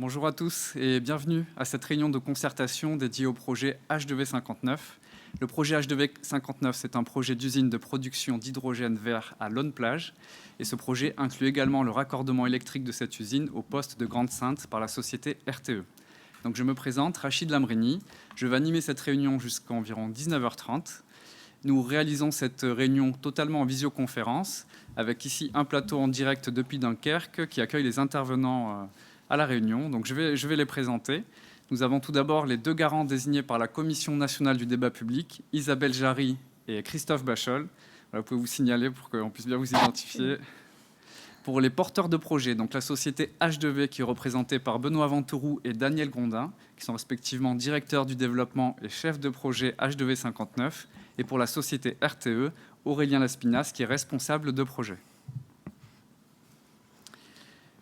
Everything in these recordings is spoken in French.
Bonjour à tous et bienvenue à cette réunion de concertation dédiée au projet H2V59. Le projet H2V59, c'est un projet d'usine de production d'hydrogène vert à Lonne-Plage. Et ce projet inclut également le raccordement électrique de cette usine au poste de Grande-Synthe par la société RTE. Donc je me présente, Rachid Lamrini. Je vais animer cette réunion jusqu'à environ 19h30. Nous réalisons cette réunion totalement en visioconférence, avec ici un plateau en direct depuis Dunkerque qui accueille les intervenants à la réunion. Donc je vais les présenter. Nous avons tout d'abord les deux garants désignés par la Commission nationale du débat public, Isabelle Jarry et Christophe Bachol. Voilà, vous pouvez vous signaler pour qu'on puisse bien vous identifier. Pour les porteurs de projets, donc la société H2V qui est représentée par Benoît Ventourou et Daniel Grondin, qui sont respectivement directeurs du développement et chefs de projet H2V59, et pour la société RTE, Aurélien Laspinas, qui est responsable de projet.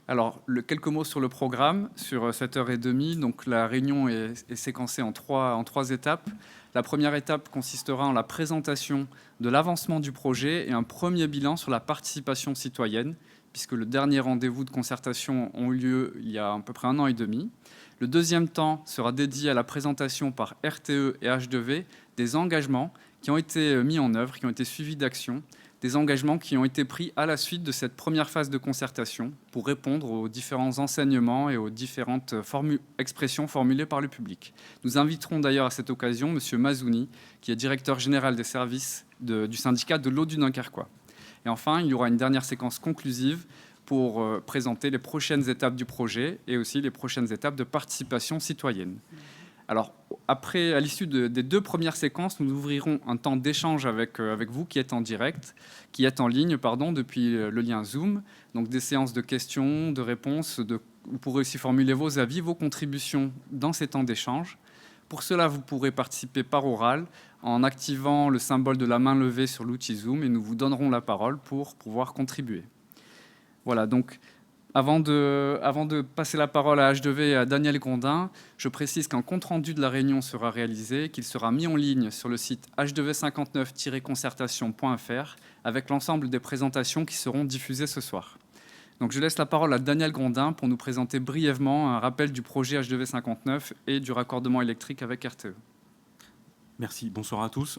Alors, quelques mots sur le programme, sur 7h30. Donc, la réunion est séquencée en trois étapes. La première étape consistera en la présentation de l'avancement du projet et un premier bilan sur la participation citoyenne, puisque le dernier rendez-vous de concertation a eu lieu il y a à peu près 1 an et demi. Le deuxième temps sera dédié à la présentation par RTE et H2V des engagements qui ont été mis en œuvre, qui ont été suivis d'actions, des engagements qui ont été pris à la suite de cette première phase de concertation pour répondre aux différents enseignements et aux différentes expressions formulées par le public. Nous inviterons d'ailleurs à cette occasion M. Mazouni, qui est directeur général des services du syndicat de l'eau du Dunkerquois. Et enfin, il y aura une dernière séquence conclusive pour présenter les prochaines étapes du projet et aussi les prochaines étapes de participation citoyenne. Alors, à l'issue des deux premières séquences, nous ouvrirons un temps d'échange avec vous qui êtes en ligne, depuis le lien Zoom. Donc, des séances de questions, de réponses. Vous pourrez aussi formuler vos avis, vos contributions dans ces temps d'échange. Pour cela, vous pourrez participer par oral en activant le symbole de la main levée sur l'outil Zoom et nous vous donnerons la parole pour pouvoir contribuer. Voilà, donc avant de passer la parole à H2V et à Daniel Grondin, je précise qu'un compte-rendu de la réunion sera réalisé, qu'il sera mis en ligne sur le site h2v59-concertation.fr avec l'ensemble des présentations qui seront diffusées ce soir. Donc je laisse la parole à Daniel Grondin pour nous présenter brièvement un rappel du projet H2V59 et du raccordement électrique avec RTE. Merci, bonsoir à tous.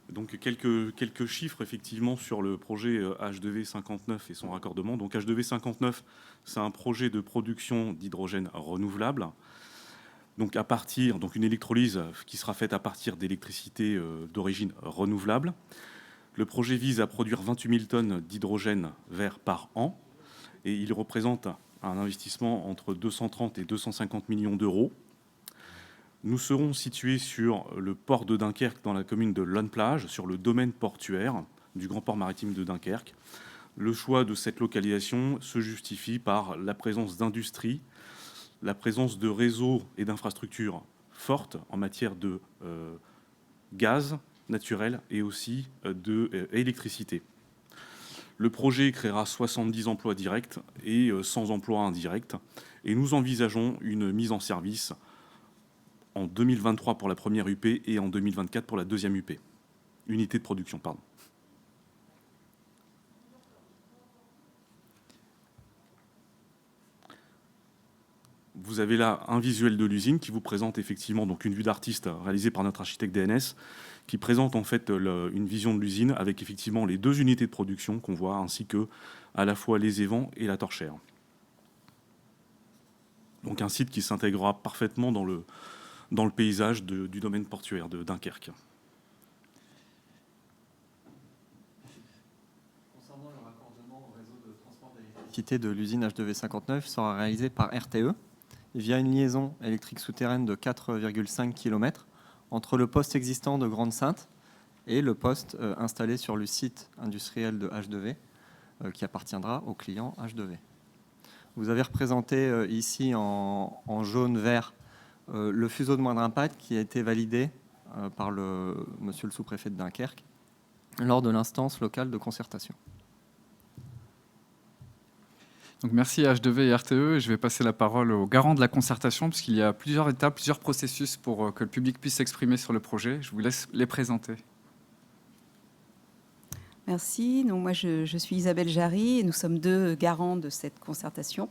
Donc quelques chiffres effectivement sur le projet H2V59 et son raccordement. Donc H2V59, c'est un projet de production d'hydrogène renouvelable. Donc une électrolyse qui sera faite à partir d'électricité d'origine renouvelable. Le projet vise à produire 28 000 tonnes d'hydrogène vert par an et il représente un investissement entre 230 et 250 millions d'euros. Nous serons situés sur le port de Dunkerque, dans la commune de Lonne-Plage, sur le domaine portuaire du Grand Port Maritime de Dunkerque. Le choix de cette localisation se justifie par la présence d'industries, la présence de réseaux et d'infrastructures fortes en matière de gaz naturel et aussi d'électricité. Le projet créera 70 emplois directs et 100 emplois indirects. Et nous envisageons une mise en service en 2023 pour la première UP et en 2024 pour la deuxième UP. Unité de production, pardon. Vous avez là un visuel de l'usine qui vous présente effectivement donc une vue d'artiste réalisée par notre architecte DNS qui présente en fait une vision de l'usine avec effectivement les deux unités de production qu'on voit ainsi que à la fois les évents et la torchère. Donc un site qui s'intégrera parfaitement dans le paysage du domaine portuaire de Dunkerque. Concernant le raccordement au réseau de transport d'électricité de l'usine H2V59, sera réalisé par RTE via une liaison électrique souterraine de 4,5 km entre le poste existant de Grande-Synthe et le poste installé sur le site industriel de H2V qui appartiendra au client H2V. Vous avez représenté ici en jaune-vert le fuseau de moindre impact qui a été validé par monsieur le sous-préfet de Dunkerque lors de l'instance locale de concertation. Donc merci à H2V et RTE. Je vais passer la parole aux garants de la concertation puisqu'il y a plusieurs étapes, plusieurs processus pour que le public puisse s'exprimer sur le projet. Je vous laisse les présenter. Merci. Donc moi, je suis Isabelle Jarry et nous sommes deux garants de cette concertation.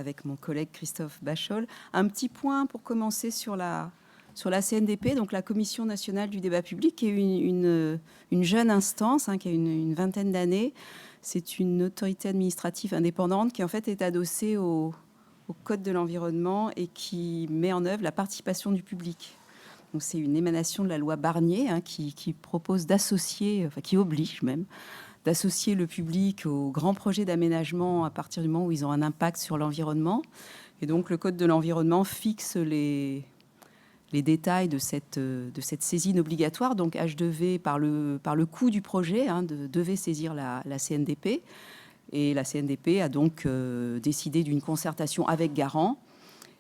avec mon collègue Christophe Bachol. Un petit point pour commencer sur la CNDP, donc la Commission nationale du débat public, qui est une jeune instance, qui a une vingtaine d'années. C'est une autorité administrative indépendante qui en fait est adossée au Code de l'environnement et qui met en œuvre la participation du public. Donc c'est une émanation de la loi Barnier qui propose d'associer, enfin qui oblige même, d'associer le public aux grands projets d'aménagement à partir du moment où ils ont un impact sur l'environnement. Et donc le Code de l'environnement fixe les détails de cette saisine obligatoire. Donc H2V, par le coût du projet, devait saisir la CNDP. Et la CNDP a donc décidé d'une concertation avec Garant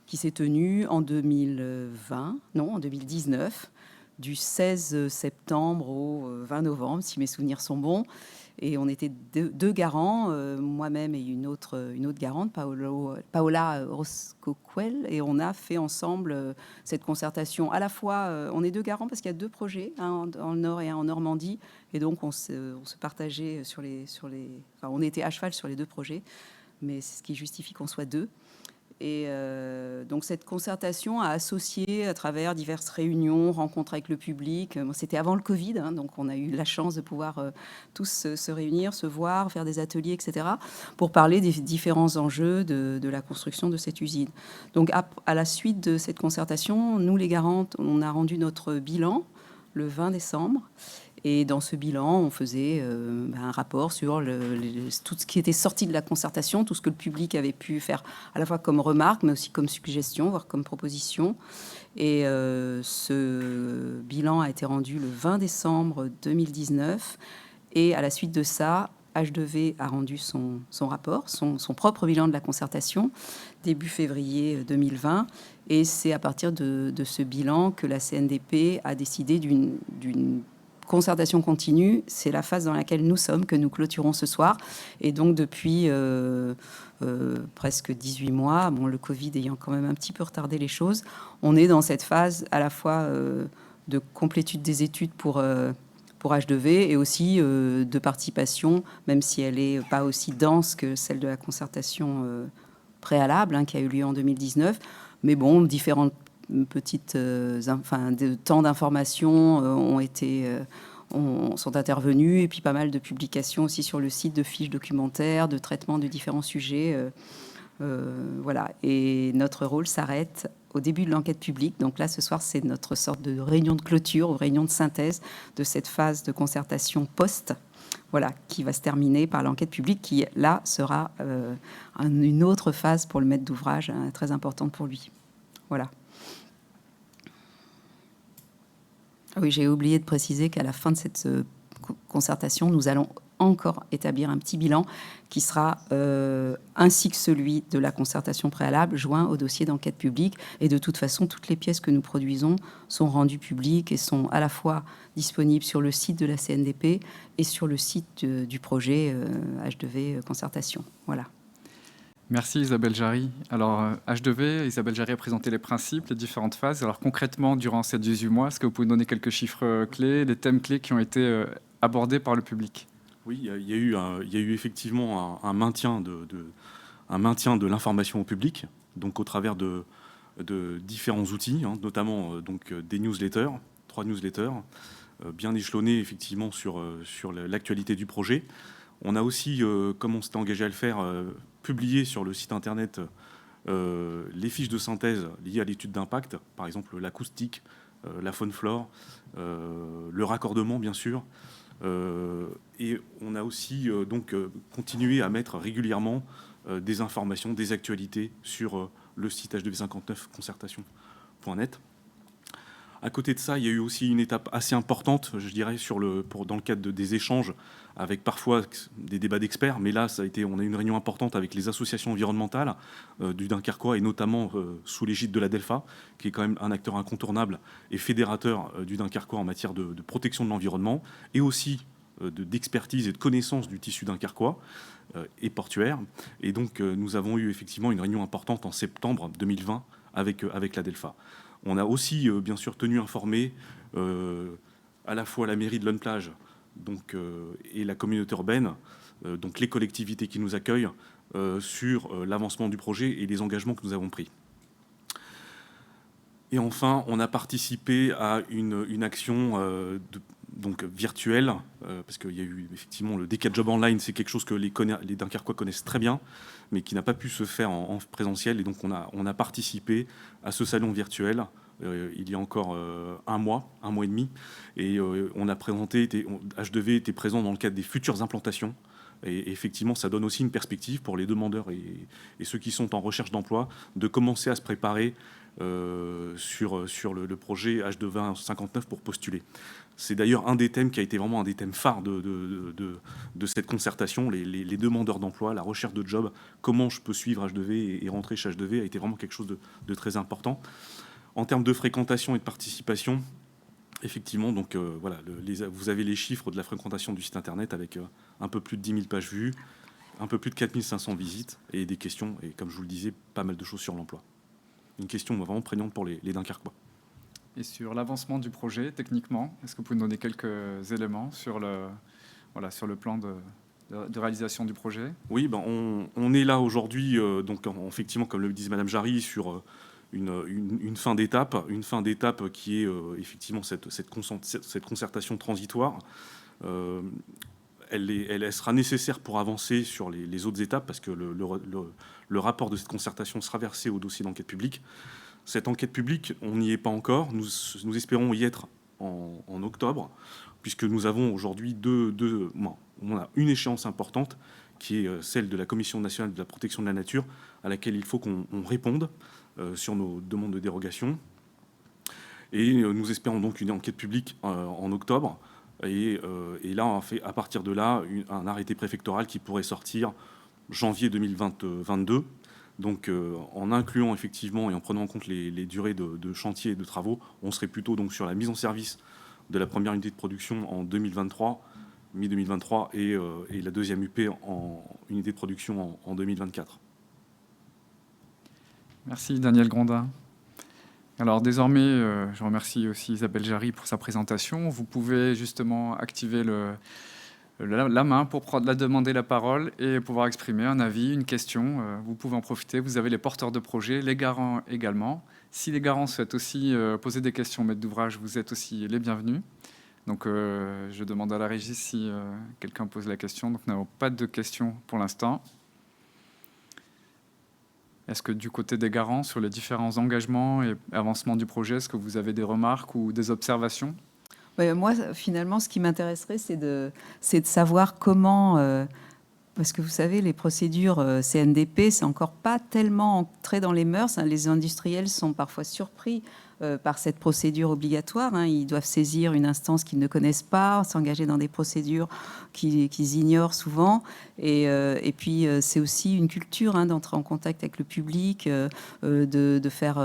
qui s'est tenue en 2019, du 16 septembre au 20 novembre, si mes souvenirs sont bons. Et on était deux garants, moi-même et une autre garante, Paola Roscoquel, et on a fait ensemble cette concertation. À la fois, on est deux garants parce qu'il y a deux projets, un dans le Nord et un en Normandie, et donc on se partageait enfin, on était à cheval sur les deux projets, mais c'est ce qui justifie qu'on soit deux. Et donc cette concertation a associé à travers diverses réunions, rencontres avec le public. C'était avant le Covid, donc on a eu la chance de pouvoir tous se réunir, se voir, faire des ateliers, etc., pour parler des différents enjeux de la construction de cette usine. Donc à la suite de cette concertation, nous les garantes, on a rendu notre bilan le 20 décembre. Et dans ce bilan, on faisait un rapport sur tout ce qui était sorti de la concertation, tout ce que le public avait pu faire à la fois comme remarque, mais aussi comme suggestion, voire comme proposition. Et ce bilan a été rendu le 20 décembre 2019. Et à la suite de ça, H2V a rendu son rapport, son propre bilan de la concertation, début février 2020. Et c'est à partir de ce bilan que la CNDP a décidé d'une concertation continue. C'est la phase dans laquelle nous sommes, que nous clôturons ce soir. Et donc, depuis presque 18 mois, le Covid ayant quand même un petit peu retardé les choses, on est dans cette phase à la fois de complétude des études pour H2V et aussi de participation, même si elle n'est pas aussi dense que celle de la concertation préalable qui a eu lieu en 2019. Mais bon, différentes petites de temps d'information sont intervenus, et puis pas mal de publications aussi sur le site, de fiches documentaires, de traitement de différents sujets. Voilà. Et notre rôle s'arrête au début de l'enquête publique. Donc là, ce soir, c'est notre sorte de réunion de clôture ou réunion de synthèse de cette phase de concertation post, voilà, qui va se terminer par l'enquête publique, qui là sera une autre phase pour le maître d'ouvrage, très importante pour lui. Voilà. Oui, j'ai oublié de préciser qu'à la fin de cette concertation, nous allons encore établir un petit bilan qui sera, ainsi que celui de la concertation préalable, joint au dossier d'enquête publique. Et de toute façon, toutes les pièces que nous produisons sont rendues publiques et sont à la fois disponibles sur le site de la CNDP et sur le site du projet H2V Concertation. Voilà. Merci Isabelle Jarry. Alors H2V, Isabelle Jarry a présenté les principes, les différentes phases. Alors concrètement, durant ces 18 mois, est-ce que vous pouvez donner quelques chiffres clés, les thèmes clés qui ont été abordés par le public ? Oui, il y a eu effectivement un maintien de l'information au public, donc au travers de différents outils, notamment donc des newsletters, 3 newsletters, bien échelonnés effectivement sur l'actualité du projet. On a aussi, comme on s'était engagé à le faire, publié sur le site internet les fiches de synthèse liées à l'étude d'impact, par exemple l'acoustique, la faune-flore, le raccordement bien sûr. Et on a aussi donc continué à mettre régulièrement des informations, des actualités sur le site H2V59 concertation.net. À côté de ça, il y a eu aussi une étape assez importante, je dirais, dans le cadre des échanges, avec parfois des débats d'experts. Mais là, on a eu une réunion importante avec les associations environnementales du Dunkerquois, et notamment sous l'égide de la DELFA, qui est quand même un acteur incontournable et fédérateur du Dunkerquois en matière de protection de l'environnement, et aussi d'expertise et de connaissance du tissu dunkerquois et portuaire. Et donc, nous avons eu effectivement une réunion importante en septembre 2020 avec la DELFA. On a aussi, bien sûr, tenu informé à la fois la mairie de Lonne-Plage et la communauté urbaine, donc les collectivités qui nous accueillent, sur l'avancement du projet et les engagements que nous avons pris. Et enfin, on a participé à une action donc virtuelle, parce qu'il y a eu effectivement le Decathlon Job Online, c'est quelque chose que les Dunkerquois connaissent très bien, mais qui n'a pas pu se faire en présentiel. Et donc on a participé à ce salon virtuel il y a encore un mois et demi. Et on a présenté, H2V était présent dans le cadre des futures implantations. Et effectivement, ça donne aussi une perspective pour les demandeurs et ceux qui sont en recherche d'emploi de commencer à se préparer sur le projet H2V 59 pour postuler. C'est d'ailleurs un des thèmes qui a été vraiment un des thèmes phares de cette concertation, les demandeurs d'emploi, la recherche de job, comment je peux suivre H2V et rentrer chez H2V a été vraiment quelque chose de très important. En termes de fréquentation et de participation, effectivement, donc voilà, vous avez les chiffres de la fréquentation du site internet avec un peu plus de 10 000 pages vues, un peu plus de 4 500 visites et des questions, et comme je vous le disais, pas mal de choses sur l'emploi. Une question vraiment prégnante pour les Dunkerquois. Et sur l'avancement du projet, techniquement, est-ce que vous pouvez nous donner quelques éléments sur le plan de réalisation du projet? Oui, on est là aujourd'hui, donc effectivement, comme le disait Madame Jarry, sur une fin d'étape, qui est effectivement cette concertation transitoire. Elle sera nécessaire pour avancer sur les autres étapes, parce que le rapport de cette concertation sera versé au dossier d'enquête publique. Cette enquête publique, on n'y est pas encore. Nous espérons y être en octobre, puisque nous avons aujourd'hui on a une échéance importante, qui est celle de la Commission nationale de la protection de la nature, à laquelle il faut qu'on réponde sur nos demandes de dérogation. Et nous espérons donc une enquête publique en octobre. Et là, on fait à partir de là un arrêté préfectoral qui pourrait sortir janvier 2022. Donc, en incluant effectivement et en prenant en compte les durées de chantier et de travaux, on serait plutôt donc sur la mise en service de la première unité de production en 2023, mi-2023, et la deuxième UP en unité de production en 2024. Merci Daniel Grondin. Alors désormais, je remercie aussi Isabelle Jarry pour sa présentation. Vous pouvez justement activer la main pour demander la parole et pouvoir exprimer un avis, une question. Vous pouvez en profiter. Vous avez les porteurs de projets, les garants également. Si les garants souhaitent aussi poser des questions, maître d'ouvrage, vous êtes aussi les bienvenus. Donc je demande à la régie si quelqu'un pose la question. Donc nous n'avons pas de questions pour l'instant. Est-ce que du côté des garants, sur les différents engagements et avancements du projet, est-ce que vous avez des remarques ou des observations ? Moi, finalement, ce qui m'intéresserait, c'est de savoir comment... parce que vous savez, les procédures CNDP, c'est encore pas tellement entré dans les mœurs. Les industriels sont parfois surpris par cette procédure obligatoire. Ils doivent saisir une instance qu'ils ne connaissent pas, s'engager dans des procédures qu'ils ignorent souvent. Et puis, c'est aussi une culture d'entrer en contact avec le public, de faire,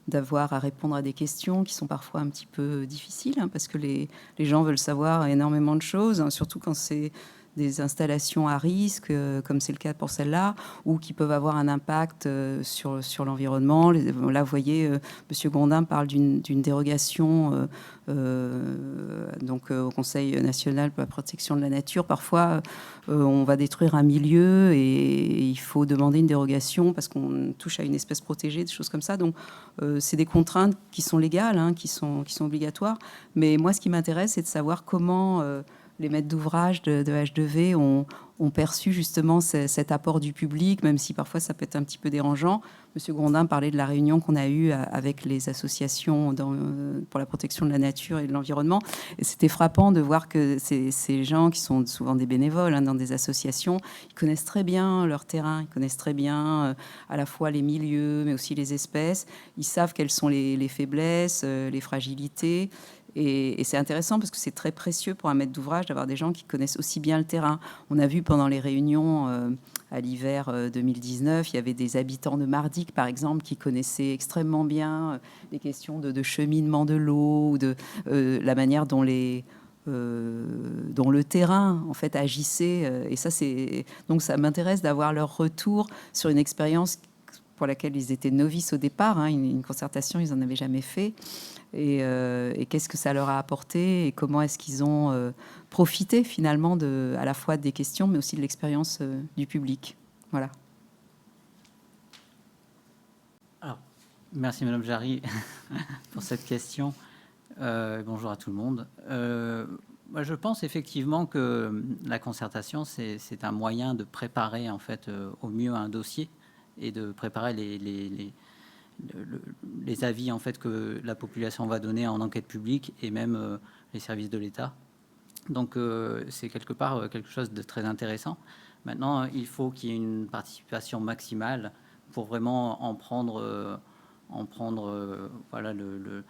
d'avoir à répondre à des questions qui sont parfois un petit peu difficiles, parce que les gens veulent savoir énormément de choses, surtout quand c'est des installations à risque, comme c'est le cas pour celle-là, ou qui peuvent avoir un impact sur l'environnement. Là, vous voyez, M. Grondin parle d'une dérogation au Conseil national pour la protection de la nature. Parfois, on va détruire un milieu et il faut demander une dérogation parce qu'on touche à une espèce protégée, des choses comme ça. Donc, c'est des contraintes qui sont légales, qui sont obligatoires. Mais moi, ce qui m'intéresse, c'est de savoir comment... les maîtres d'ouvrage de H2V ont perçu justement cet apport du public, même si parfois ça peut être un petit peu dérangeant. Monsieur Grondin parlait de la réunion qu'on a eue avec les associations pour la protection de la nature et de l'environnement. Et c'était frappant de voir que ces gens qui sont souvent des bénévoles dans des associations, ils connaissent très bien leur terrain, ils connaissent très bien à la fois les milieux, mais aussi les espèces. Ils savent quelles sont les faiblesses, les fragilités. Et c'est intéressant parce que c'est très précieux pour un maître d'ouvrage d'avoir des gens qui connaissent aussi bien le terrain. On a vu pendant les réunions à l'hiver 2019, il y avait des habitants de Mardic, par exemple, qui connaissaient extrêmement bien les questions de cheminement de l'eau, ou de la manière dont le terrain en fait agissait. Et ça, donc ça m'intéresse d'avoir leur retour sur une expérience pour laquelle ils étaient novices au départ. Une concertation, ils n'en avaient jamais fait. et qu'est-ce que ça leur a apporté et comment est-ce qu'ils ont profité finalement à la fois des questions mais aussi de l'expérience du public. Voilà. Alors, merci Madame Jarry pour cette question. Bonjour à tout le monde. Moi, je pense effectivement que la concertation, c'est un moyen de préparer en fait au mieux un dossier et de préparer les avis en fait que la population va donner en enquête publique et même les services de l'État. Donc c'est quelque part quelque chose de très intéressant. Maintenant, il faut qu'il y ait une participation maximale pour vraiment en prendre voilà, le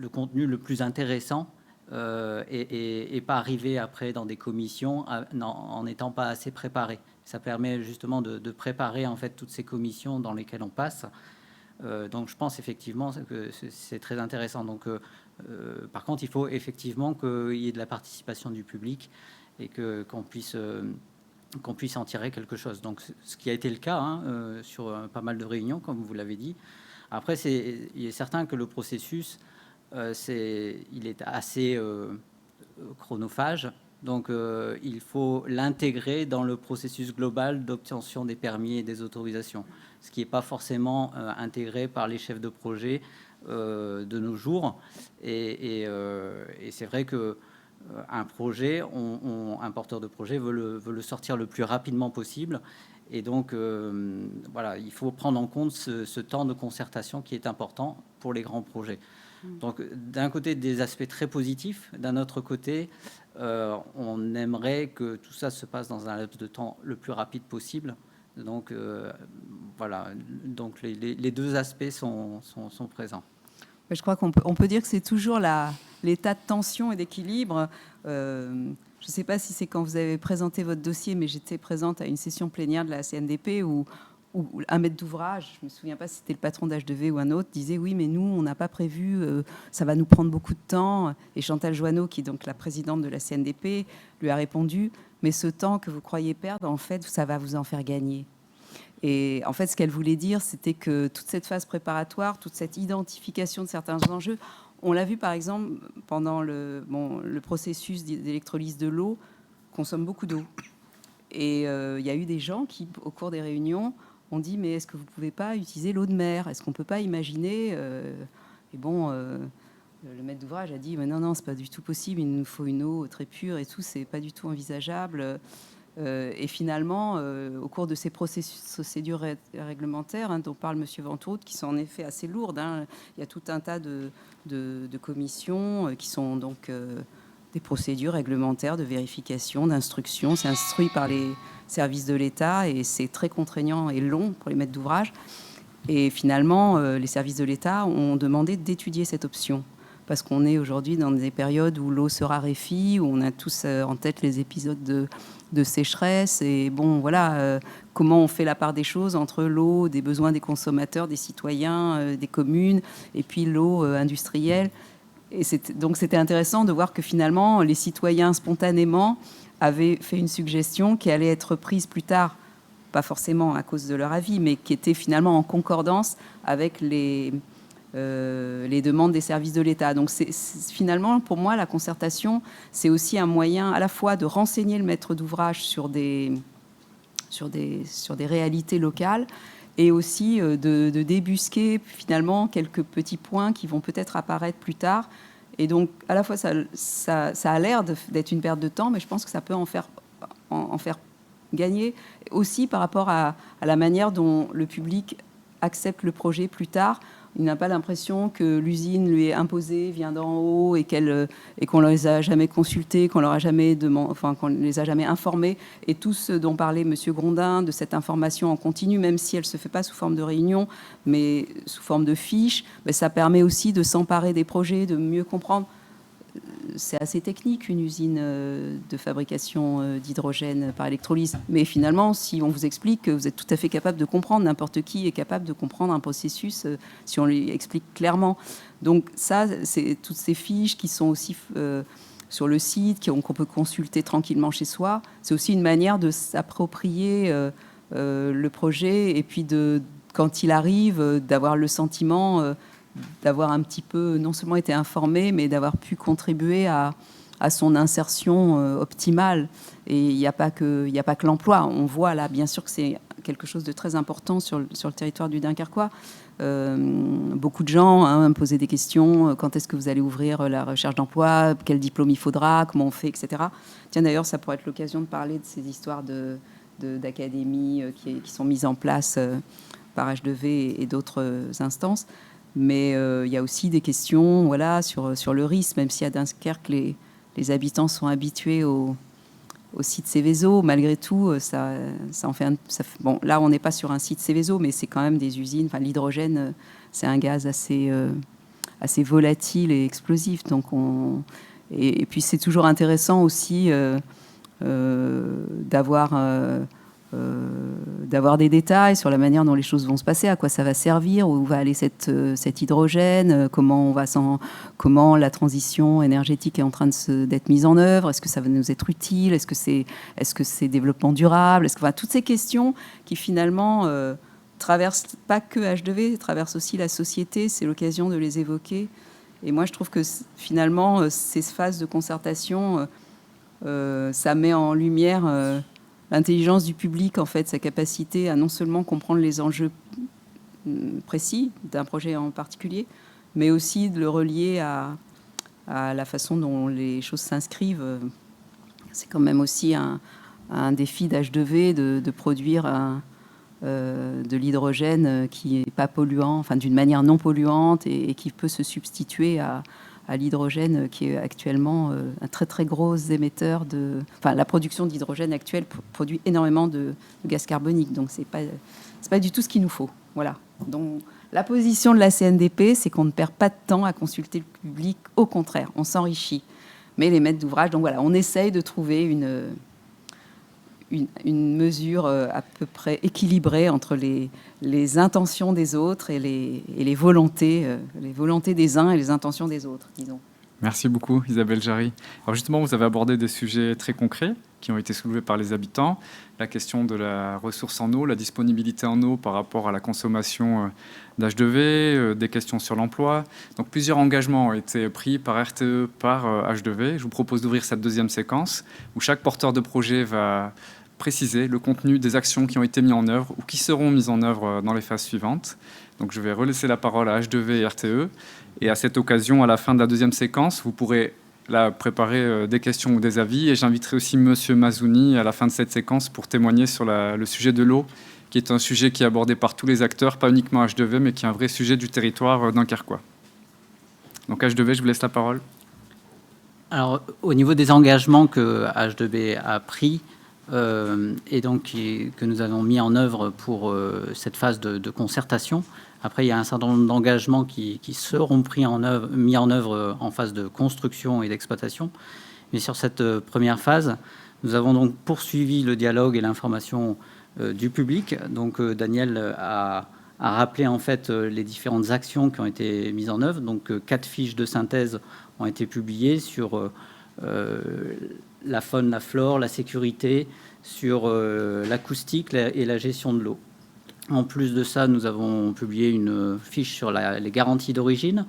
contenu le plus intéressant et pas arriver après dans des commissions en n'étant pas assez préparé. Ça permet justement de préparer en fait toutes ces commissions dans lesquelles on passe. Donc je pense effectivement que c'est très intéressant. Donc, par contre, il faut effectivement qu'il y ait de la participation du public et qu'on puisse en tirer quelque chose. Donc ce qui a été le cas sur pas mal de réunions, comme vous l'avez dit. Après, il est certain que le processus, il est assez chronophage. Donc, il faut l'intégrer dans le processus global d'obtention des permis et des autorisations, ce qui n'est pas forcément intégré par les chefs de projet de nos jours. Et c'est vrai que un projet, un porteur de projet veut le sortir le plus rapidement possible. Et donc, voilà, il faut prendre en compte ce temps de concertation qui est important pour les grands projets. Donc, d'un côté, des aspects très positifs. D'un autre côté, on aimerait que tout ça se passe dans un laps de temps le plus rapide possible. Donc, voilà. Donc, les deux aspects sont présents. Je crois qu'on peut dire que c'est toujours l'état de tension et d'équilibre. Je ne sais pas si c'est quand vous avez présenté votre dossier, mais j'étais présente à une session plénière de la CNDP où un maître d'ouvrage, je ne me souviens pas si c'était le patron d'HDV ou un autre, disait oui, mais nous, on n'a pas prévu, ça va nous prendre beaucoup de temps. Et Chantal Joanneau, qui est donc la présidente de la CNDP, lui a répondu, mais ce temps que vous croyez perdre, en fait, ça va vous en faire gagner. Et en fait, ce qu'elle voulait dire, c'était que toute cette phase préparatoire, toute cette identification de certains enjeux, on l'a vu par exemple pendant le processus d'électrolyse de l'eau, consomme beaucoup d'eau. Et il y a eu des gens qui, au cours des réunions, ont dit mais est-ce que vous ne pouvez pas utiliser l'eau de mer? Est-ce qu'on ne peut pas imaginer Et bon, le maître d'ouvrage a dit mais non, c'est pas du tout possible, il nous faut une eau très pure et tout, c'est pas du tout envisageable. Et finalement, au cours de ces procédures réglementaires dont parle M. Ventoux, qui sont en effet assez lourdes, il y a tout un tas de commissions qui sont donc des procédures réglementaires de vérification, d'instruction. C'est instruit par les services de l'État et c'est très contraignant et long pour les maîtres d'ouvrage. Et finalement, les services de l'État ont demandé d'étudier cette option. Parce qu'on est aujourd'hui dans des périodes où l'eau se raréfie, où on a tous en tête les épisodes de sécheresse. Et bon, voilà, comment on fait la part des choses entre l'eau, des besoins des consommateurs, des citoyens, des communes, et puis l'eau industrielle. Et donc c'était intéressant de voir que finalement, les citoyens spontanément avaient fait une suggestion qui allait être prise plus tard, pas forcément à cause de leur avis, mais qui était finalement en concordance avec les demandes des services de l'État. Donc finalement, pour moi, la concertation, c'est aussi un moyen à la fois de renseigner le maître d'ouvrage sur des réalités locales et aussi de débusquer finalement quelques petits points qui vont peut-être apparaître plus tard. Et donc, à la fois, ça a l'air d'être une perte de temps, mais je pense que ça peut en faire gagner aussi par rapport à la manière dont le public accepte le projet plus tard. Il n'a pas l'impression que l'usine lui est imposée, vient d'en haut et qu'on ne les a jamais consultés, qu'on ne les a jamais informés. Et tout ce dont parlait M. Grondin, de cette information en continu, même si elle ne se fait pas sous forme de réunion, mais sous forme de fiches, ça permet aussi de s'emparer des projets, de mieux comprendre. C'est assez technique, une usine de fabrication d'hydrogène par électrolyse. Mais finalement, si on vous explique que vous êtes tout à fait capable de comprendre, n'importe qui est capable de comprendre un processus si on lui explique clairement. Donc ça, c'est toutes ces fiches qui sont aussi sur le site, qu'on peut consulter tranquillement chez soi. C'est aussi une manière de s'approprier le projet et puis, quand il arrive, d'avoir le sentiment d'avoir un petit peu, non seulement été informé, mais d'avoir pu contribuer à son insertion optimale. Et il n'y a pas que l'emploi. On voit là, bien sûr que c'est quelque chose de très important sur le territoire du Dunkerquois. Beaucoup de gens posaient des questions. Quand est-ce que vous allez ouvrir la recherche d'emploi? Quel diplôme il faudra? Comment on fait, etc. Tiens, d'ailleurs, ça pourrait être l'occasion de parler de ces histoires d'académies qui sont mises en place par H2V et d'autres instances. Mais il y a aussi des questions sur le risque, même si à Dunkerque, les habitants sont habitués au site Seveso. Malgré tout, ça en fait bon, là, on n'est pas sur un site Seveso, mais c'est quand même des usines. Enfin, l'hydrogène, c'est un gaz assez volatile et explosif. Donc et puis, c'est toujours intéressant aussi d'avoir des détails sur la manière dont les choses vont se passer, à quoi ça va servir, où va aller cet hydrogène, comment la transition énergétique est en train d'être mise en œuvre, est-ce que ça va nous être utile, est-ce que c'est développement durable, toutes ces questions qui finalement traversent pas que H2V, traversent aussi la société, c'est l'occasion de les évoquer. Et moi je trouve que finalement ces phases de concertation, ça met en lumière l'intelligence du public, en fait, sa capacité à non seulement comprendre les enjeux précis d'un projet en particulier, mais aussi de le relier à la façon dont les choses s'inscrivent. C'est quand même aussi un défi d'H2V de produire de l'hydrogène qui n'est pas polluant, enfin d'une manière non polluante et qui peut se substituer à l'hydrogène qui est actuellement un très très gros émetteur enfin la production d'hydrogène actuelle produit énormément de gaz carbonique, donc c'est pas du tout ce qu'il nous faut. Voilà. Donc la position de la CNDP, c'est qu'on ne perd pas de temps à consulter le public, au contraire, on s'enrichit. Mais les maîtres d'ouvrage, donc voilà, on essaye de trouver une mesure à peu près équilibrée entre les intentions des autres et les volontés des uns et les intentions des autres, disons. Merci beaucoup, Isabelle Jarry. Alors justement, vous avez abordé des sujets très concrets qui ont été soulevés par les habitants. La question de la ressource en eau, la disponibilité en eau par rapport à la consommation d'H2V, des questions sur l'emploi. Donc plusieurs engagements ont été pris par RTE, par H2V. Je vous propose d'ouvrir cette deuxième séquence où chaque porteur de projet va préciser le contenu des actions qui ont été mises en œuvre ou qui seront mises en œuvre dans les phases suivantes. Donc je vais relaisser la parole à H2V et RTE. Et à cette occasion, à la fin de la deuxième séquence, vous pourrez là préparer des questions ou des avis. Et j'inviterai aussi Monsieur Mazouni à la fin de cette séquence pour témoigner sur le sujet de l'eau, qui est un sujet qui est abordé par tous les acteurs, pas uniquement H2V, mais qui est un vrai sujet du territoire dunkerquois. Donc H2V, je vous laisse la parole. Alors, au niveau des engagements que H2V a pris, et donc que nous avons mis en œuvre pour cette phase de concertation. Après, il y a un certain nombre d'engagements qui seront mis en œuvre en phase de construction et d'exploitation. Mais sur cette première phase, nous avons donc poursuivi le dialogue et l'information du public. Donc, Daniel a rappelé en fait les différentes actions qui ont été mises en œuvre. Donc, 4 fiches de synthèse ont été publiées sur la faune, la flore, la sécurité, sur l'acoustique et la gestion de l'eau. En plus de ça, nous avons publié une fiche sur les garanties d'origine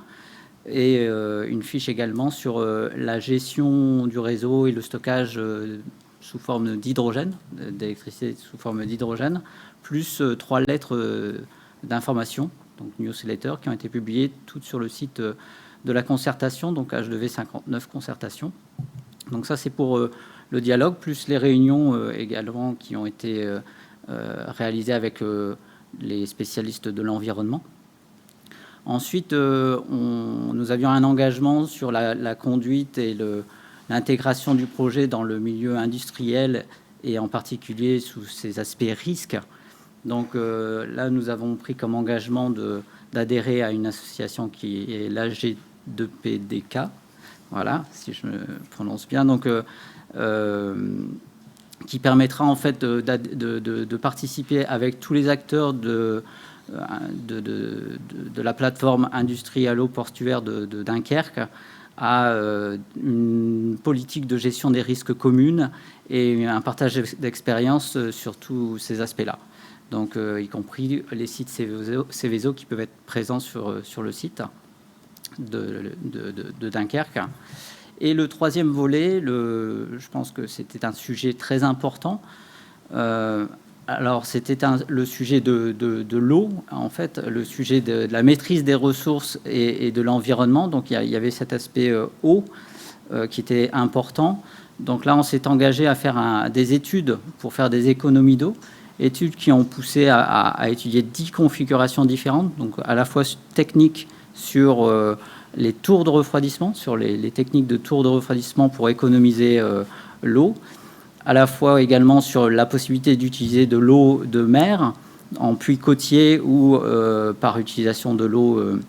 et une fiche également sur la gestion du réseau et le stockage sous forme d'hydrogène, d'électricité sous forme d'hydrogène, plus 3 lettres d'information, donc newsletters, qui ont été publiées toutes sur le site de la concertation, donc H2V 59 concertation. Donc ça, c'est pour le dialogue, plus les réunions également qui ont été réalisées avec les spécialistes de l'environnement. Ensuite, nous avions un engagement sur la conduite et l'intégration du projet dans le milieu industriel et en particulier sous ses aspects risques. Donc là, nous avons pris comme engagement d'adhérer à une association qui est l'AG2PDK, voilà, si je me prononce bien, donc qui permettra en fait de participer avec tous les acteurs de la plateforme industrialo-portuaire de Dunkerque à une politique de gestion des risques communes et un partage d'expérience sur tous ces aspects-là. donc y compris les sites Céveso qui peuvent être présents sur le site de Dunkerque. Et le troisième volet, je pense que c'était un sujet très important. Alors, c'était le sujet de l'eau, en fait, le sujet de la maîtrise des ressources et de l'environnement. Donc, il y avait cet aspect eau qui était important. Donc là, on s'est engagé à faire des études pour faire des économies d'eau, études qui ont poussé à étudier 10 configurations différentes, donc à la fois techniques sur les tours de refroidissement, sur les techniques de tours de refroidissement pour économiser l'eau, à la fois également sur la possibilité d'utiliser de l'eau de mer en puits côtier ou par utilisation de l'eau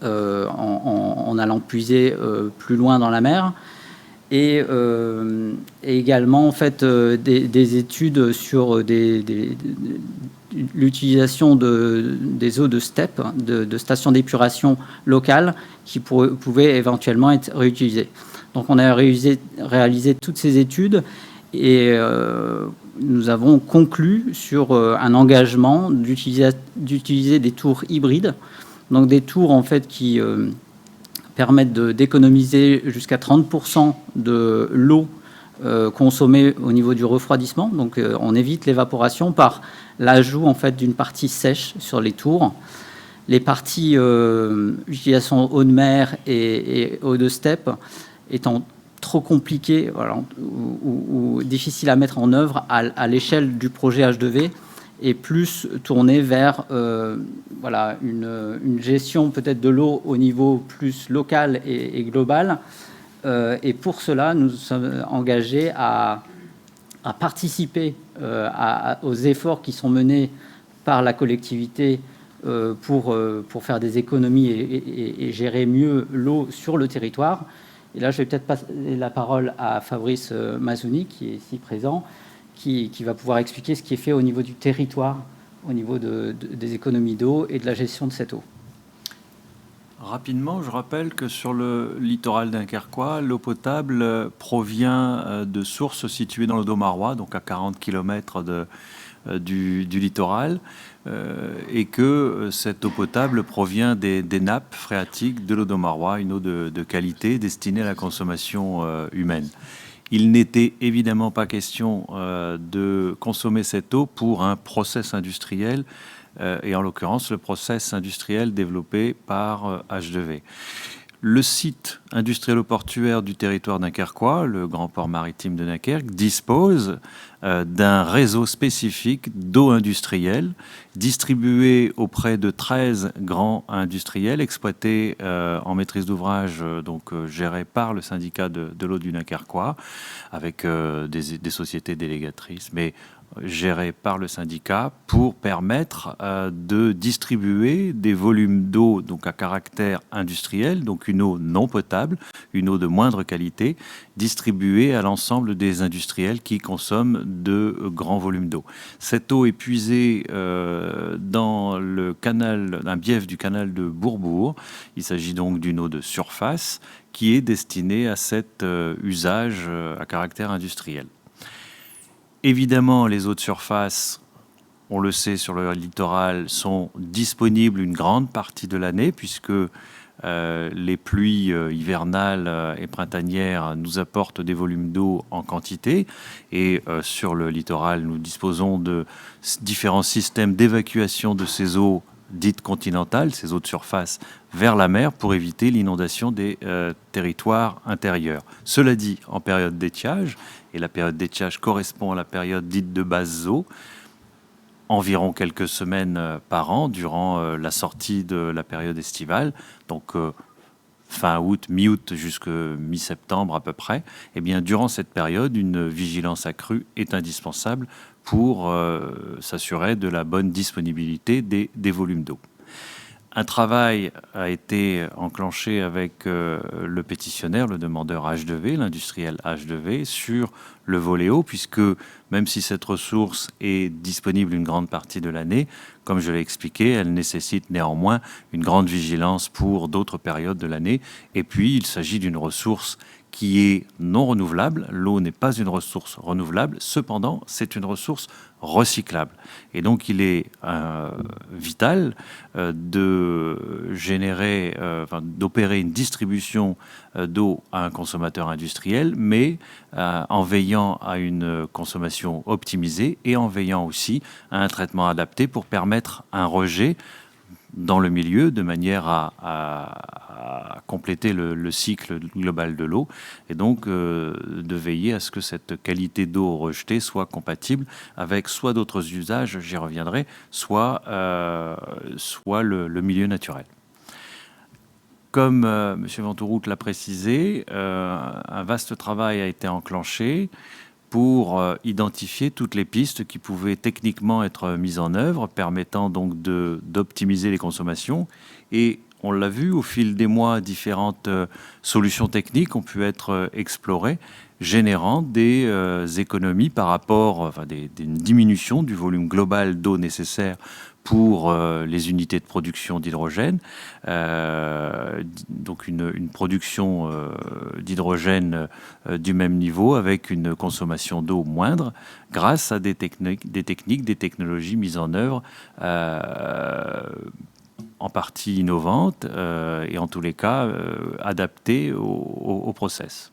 en allant puiser plus loin dans la mer. Et également en fait des études sur l'utilisation des eaux de steppe, de stations d'épuration locales qui pouvaient éventuellement être réutilisées. Donc on a réalisé toutes ces études et nous avons conclu sur un engagement d'utiliser des tours hybrides, donc des tours en fait qui permettent d'économiser jusqu'à 30% de l'eau consommée au niveau du refroidissement. Donc on évite l'évaporation par l'ajout en fait d'une partie sèche sur les tours. Les parties utilisation eau de mer et eau de steppe étant trop compliquées, voilà, ou difficiles à mettre en œuvre à l'échelle du projet H2V, et plus tourné vers voilà, une gestion peut-être de l'eau au niveau plus local et global. Et pour cela, nous sommes engagés à participer aux efforts qui sont menés par la collectivité pour faire des économies et gérer mieux l'eau sur le territoire. Et là, je vais peut-être passer la parole à Fabrice Mazzoni, qui est ici présent, qui va pouvoir expliquer ce qui est fait au niveau du territoire, au niveau des économies d'eau et de la gestion de cette eau. Rapidement, je rappelle que sur le littoral dunkerquois, l'eau potable provient de sources situées dans l'Audomarois, donc à 40 km du littoral, et que cette eau potable provient des nappes phréatiques de l'Audomarois, une eau de qualité destinée à la consommation humaine. Il n'était évidemment pas question de consommer cette eau pour un process industriel, et en l'occurrence le process industriel développé par H2V. Le site industriel-portuaire du territoire dunkerquois, le grand port maritime de Dunkerque, dispose d'un réseau spécifique d'eau industrielle distribué auprès de 13 grands industriels exploités en maîtrise d'ouvrage, donc gérés par le syndicat de l'eau du Dunkerquois, avec des sociétés délégatrices, mais géré par le syndicat pour permettre de distribuer des volumes d'eau donc à caractère industriel, donc une eau non potable, une eau de moindre qualité, distribuée à l'ensemble des industriels qui consomment de grands volumes d'eau. Cette eau est puisée dans le canal, un bief du canal de Bourbourg. Il s'agit donc d'une eau de surface qui est destinée à cet usage à caractère industriel. Évidemment, les eaux de surface, on le sait, sur le littoral, sont disponibles une grande partie de l'année, puisque les pluies hivernales et printanières nous apportent des volumes d'eau en quantité. Et sur le littoral, nous disposons de différents systèmes d'évacuation de ces eaux dites continentales, ces eaux de surface, vers la mer pour éviter l'inondation des territoires intérieurs. Cela dit, en période d'étiage, et la période d'étiage correspond à la période dite de basse eau, environ quelques semaines par an durant la sortie de la période estivale, donc fin août, mi-août jusqu'à mi-septembre à peu près, et bien durant cette période, une vigilance accrue est indispensable pour s'assurer de la bonne disponibilité des volumes d'eau. Un travail a été enclenché avec le pétitionnaire, le demandeur H2V, l'industriel H2V, sur le volet eau, puisque même si cette ressource est disponible une grande partie de l'année, comme je l'ai expliqué, elle nécessite néanmoins une grande vigilance pour d'autres périodes de l'année. Et puis, il s'agit d'une ressource qui est non renouvelable. L'eau n'est pas une ressource renouvelable, cependant, c'est une ressource recyclable. Et donc, il est vital de générer, d'opérer une distribution d'eau à un consommateur industriel, mais en veillant à une consommation optimisée et en veillant aussi à un traitement adapté pour permettre un rejet dans le milieu, de manière à compléter le cycle global de l'eau, et donc de veiller à ce que cette qualité d'eau rejetée soit compatible avec soit d'autres usages, j'y reviendrai, soit le milieu naturel. Comme M. Ventouroute l'a précisé, un vaste travail a été enclenché pour identifier toutes les pistes qui pouvaient techniquement être mises en œuvre, permettant donc d'optimiser les consommations. Et on l'a vu, au fil des mois, différentes solutions techniques ont pu être explorées, générant des économies par rapport, une diminution du volume global d'eau nécessaire pour les unités de production d'hydrogène, donc une production d'hydrogène du même niveau avec une consommation d'eau moindre grâce à des techniques, des technologies mises en œuvre en partie innovantes et en tous les cas adaptées au process.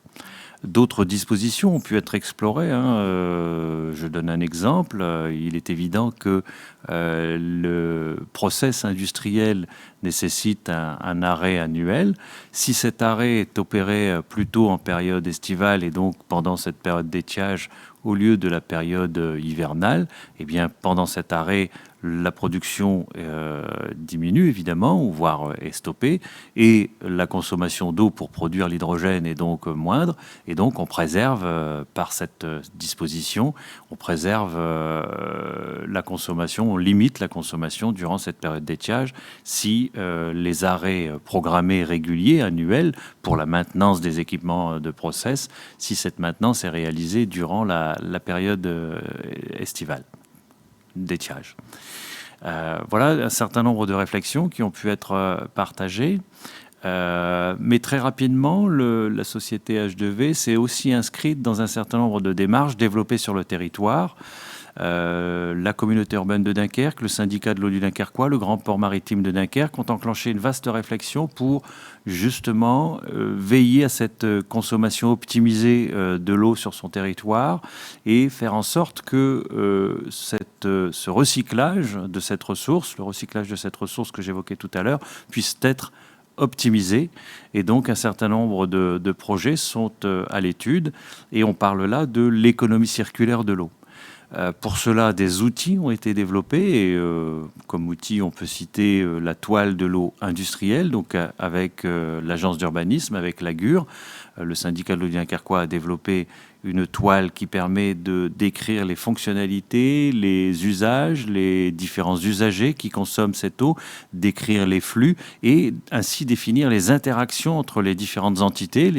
D'autres dispositions ont pu être explorées. Je donne un exemple. Il est évident que le process industriel nécessite un arrêt annuel. Si cet arrêt est opéré plutôt en période estivale et donc pendant cette période d'étiage au lieu de la période hivernale, eh bien, pendant cet arrêt, la production diminue évidemment, ou voire est stoppée, et la consommation d'eau pour produire l'hydrogène est donc moindre, et donc on préserve par cette disposition, on préserve la consommation, on limite la consommation durant cette période d'étiage si les arrêts programmés réguliers, annuels, pour la maintenance des équipements de process, si cette maintenance est réalisée durant la période estivale d'étiage. Voilà un certain nombre de réflexions qui ont pu être partagées. Mais très rapidement, la société H2V s'est aussi inscrite dans un certain nombre de démarches développées sur le territoire. La communauté urbaine de Dunkerque, le syndicat de l'eau du Dunkerquois, le grand port maritime de Dunkerque ont enclenché une vaste réflexion pour justement veiller à cette consommation optimisée de l'eau sur son territoire et faire en sorte que ce recyclage de cette ressource, le recyclage de cette ressource que j'évoquais tout à l'heure, puisse être optimisé. Et donc un certain nombre de projets sont à l'étude et on parle là de l'économie circulaire de l'eau. Pour cela, des outils ont été développés et comme outil, on peut citer la toile de l'eau industrielle, donc avec l'agence d'urbanisme, avec l'AGUR. Le syndicat de l'eau du Dunkerquois a développé une toile qui permet de décrire les fonctionnalités, les usages, les différents usagers qui consomment cette eau, décrire les flux et ainsi définir les interactions entre les différentes entités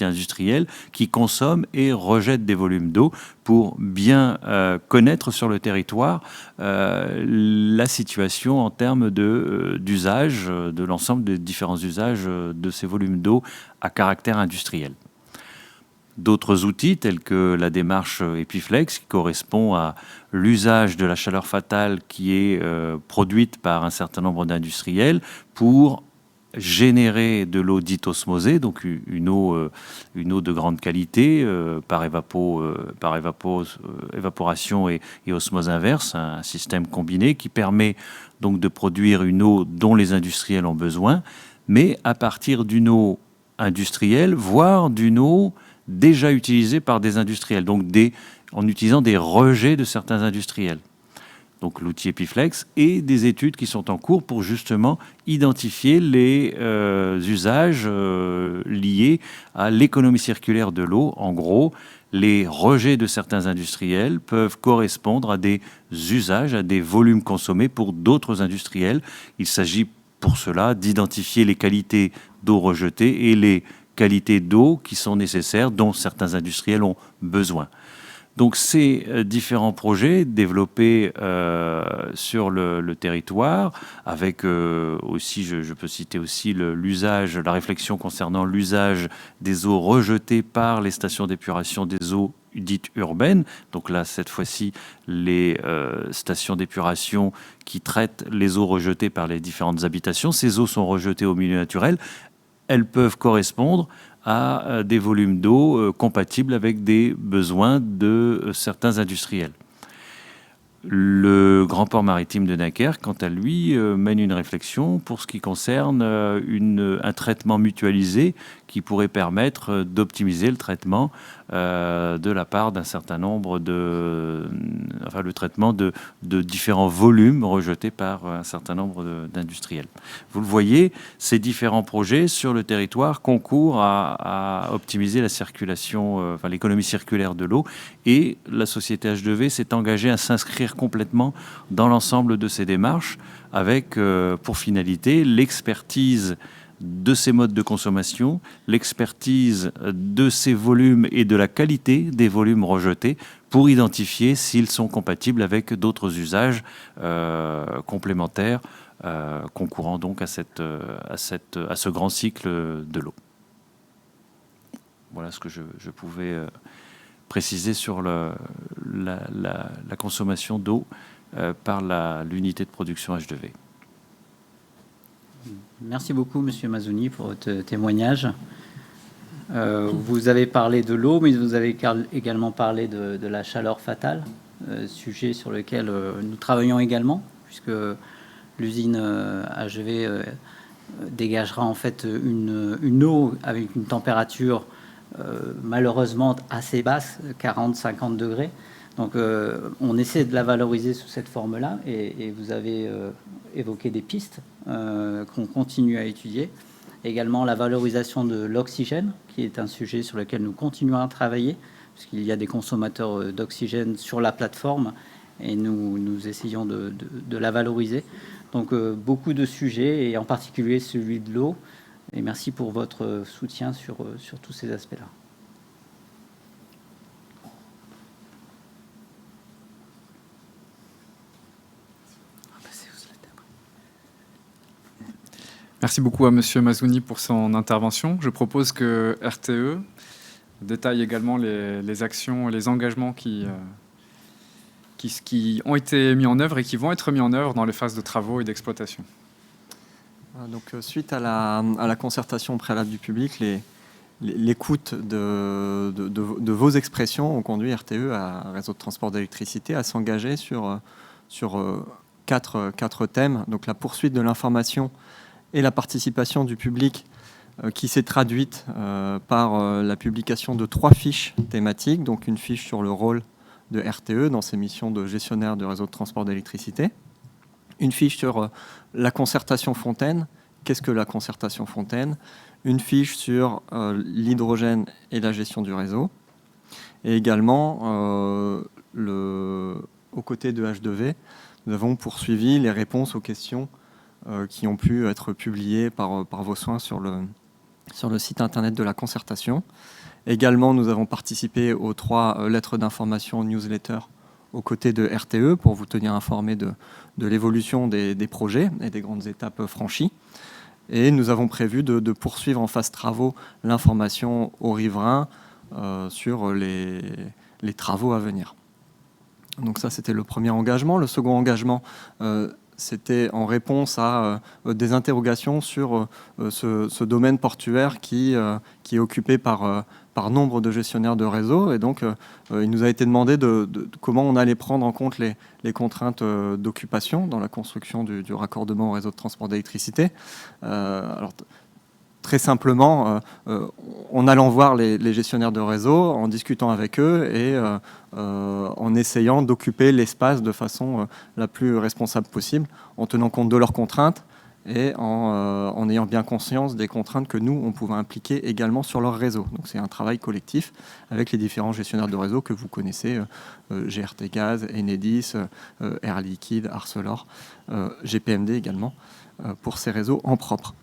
industrielles qui consomment et rejettent des volumes d'eau pour bien connaître sur le territoire la situation en termes d'usage, de l'ensemble des différents usages de ces volumes d'eau à caractère industriel. D'autres outils tels que la démarche Epiflex qui correspond à l'usage de la chaleur fatale qui est produite par un certain nombre d'industriels pour générer de l'eau dite osmosée, donc une eau de grande qualité par évaporation et osmose inverse, un système combiné qui permet donc de produire une eau dont les industriels ont besoin, mais à partir d'une eau industrielle, voire d'une eau déjà utilisée par des industriels, donc en utilisant des rejets de certains industriels. Donc l'outil Epiflex et des études qui sont en cours pour justement identifier les usages liés à l'économie circulaire de l'eau. En gros, les rejets de certains industriels peuvent correspondre à des usages, à des volumes consommés pour d'autres industriels. Il s'agit pour cela d'identifier les qualités d'eau rejetée et les qualités d'eau qui sont nécessaires, dont certains industriels ont besoin. Donc ces différents projets développés sur le territoire, avec aussi, je peux citer aussi la réflexion concernant l'usage des eaux rejetées par les stations d'épuration des eaux dites urbaines. Donc là, cette fois-ci, les stations d'épuration qui traitent les eaux rejetées par les différentes habitations. Ces eaux sont rejetées au milieu naturel. Elles peuvent correspondre à des volumes d'eau compatibles avec des besoins de certains industriels. Le Grand Port Maritime de Dunkerque, quant à lui, mène une réflexion pour ce qui concerne un traitement mutualisé qui pourrait permettre d'optimiser le traitement de la part d'un certain nombre le traitement de différents volumes rejetés par un certain nombre d'industriels. Vous le voyez, ces différents projets sur le territoire concourent à optimiser la circulation, l'économie circulaire de l'eau, et la société H2V s'est engagée à s'inscrire complètement dans l'ensemble de ces démarches avec pour finalité l'expertise de ces modes de consommation, l'expertise de ces volumes et de la qualité des volumes rejetés pour identifier s'ils sont compatibles avec d'autres usages complémentaires concourant donc à ce grand cycle de l'eau. Voilà ce que je pouvais préciser sur la consommation d'eau par l'unité de production H2V. Merci beaucoup, Monsieur Mazzoni, pour votre témoignage. Vous avez parlé de l'eau, mais vous avez également parlé de la chaleur fatale, sujet sur lequel nous travaillons également, puisque l'usine HV dégagera en fait une eau avec une température malheureusement assez basse, 40-50 degrés. Donc on essaie de la valoriser sous cette forme-là, et vous avez évoqué des pistes qu'on continue à étudier. Également la valorisation de l'oxygène, qui est un sujet sur lequel nous continuons à travailler, puisqu'il y a des consommateurs d'oxygène sur la plateforme, et nous essayons de la valoriser. Donc beaucoup de sujets, et en particulier celui de l'eau. Et merci pour votre soutien sur tous ces aspects-là. Merci beaucoup à Monsieur Mazzoni pour son intervention. Je propose que RTE détaille également les actions et les engagements qui ont été mis en œuvre et qui vont être mis en œuvre dans les phases de travaux et d'exploitation. Donc, suite à la concertation préalable du public, l'écoute de vos expressions ont conduit RTE, à Réseau de transport d'électricité, à s'engager sur quatre thèmes. Donc la poursuite de l'information et la participation du public qui s'est traduite par la publication de 3 fiches thématiques, donc une fiche sur le rôle de RTE dans ses missions de gestionnaire de réseau de transport d'électricité, une fiche sur la concertation Fontaine, qu'est-ce que la concertation Fontaine, une fiche sur l'hydrogène et la gestion du réseau, et également aux côtés de H2V, nous avons poursuivi les réponses aux questions qui ont pu être publiées par vos soins sur le site internet de la concertation. Également, nous avons participé aux 3 lettres d'information newsletter aux côtés de RTE pour vous tenir informé de l'évolution des projets et des grandes étapes franchies. Et nous avons prévu de poursuivre en phase travaux l'information aux riverains sur les travaux à venir. Donc ça, c'était le premier engagement. Le second engagement, c'était en réponse à des interrogations sur ce domaine portuaire qui est occupé par nombre de gestionnaires de réseau. Et donc, il nous a été demandé de comment on allait prendre en compte les contraintes d'occupation dans la construction du raccordement au réseau de transport d'électricité. Alors, très simplement, en allant voir les gestionnaires de réseau, en discutant avec eux et en essayant d'occuper l'espace de façon la plus responsable possible, en tenant compte de leurs contraintes et en ayant bien conscience des contraintes que nous, on pouvait impliquer également sur leur réseau. Donc c'est un travail collectif avec les différents gestionnaires de réseau que vous connaissez, GRT Gaz, Enedis, Air Liquide, Arcelor, GPMD également, pour ces réseaux en propre.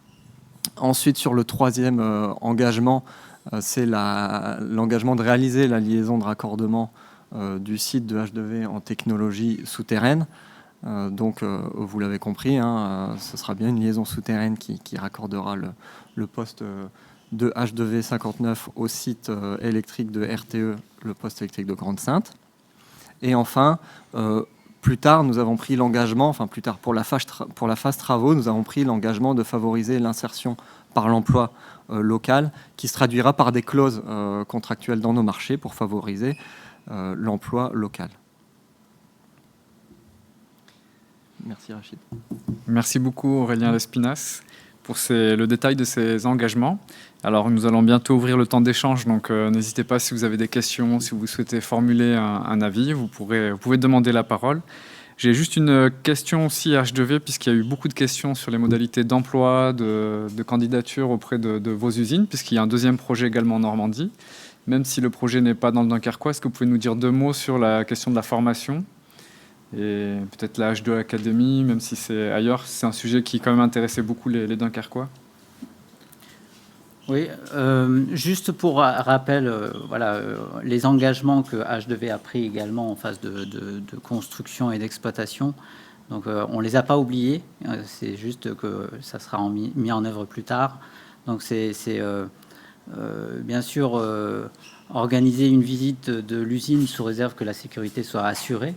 Ensuite, sur le troisième engagement, c'est l'engagement de réaliser la liaison de raccordement du site de H2V en technologie souterraine. Donc, vous l'avez compris, hein, ce sera bien une liaison souterraine qui raccordera le poste de H2V 59 au site électrique de RTE, le poste électrique de Grande-Synthe. Et enfin, plus tard, nous avons pris l'engagement, enfin plus tard pour la phase travaux, nous avons pris l'engagement de favoriser l'insertion par l'emploi local, qui se traduira par des clauses contractuelles dans nos marchés pour favoriser l'emploi local. Merci Rachid. Merci beaucoup Aurélien Lespinasse pour le détail de ces engagements. Alors nous allons bientôt ouvrir le temps d'échange, donc n'hésitez pas si vous avez des questions, si vous souhaitez formuler un avis, vous pouvez demander la parole. J'ai juste une question aussi à H2V, puisqu'il y a eu beaucoup de questions sur les modalités d'emploi, de candidature auprès de vos usines, puisqu'il y a un deuxième projet également en Normandie. Même si le projet n'est pas dans le Dunkerquois, est-ce que vous pouvez nous dire 2 mots sur la question de la formation et peut-être la H2 Academy, même si c'est ailleurs, c'est un sujet qui quand même intéressait beaucoup les Dunkerquois. Oui, juste pour rappel, voilà, les engagements que H2V a pris également en phase de construction et d'exploitation, donc on ne les a pas oubliés, c'est juste que ça sera mis en œuvre plus tard. Donc c'est bien sûr organiser une visite de l'usine sous réserve que la sécurité soit assurée.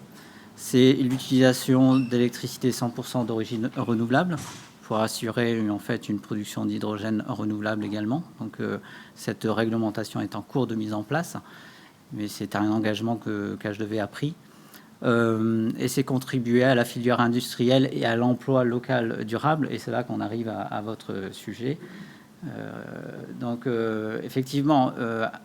C'est l'utilisation d'électricité 100% d'origine renouvelable pour assurer en fait une production d'hydrogène renouvelable également. Donc cette réglementation est en cours de mise en place, mais c'est un engagement que H2V a pris. Et c'est contribuer à la filière industrielle et à l'emploi local durable. Et c'est là qu'on arrive à votre sujet. Donc effectivement,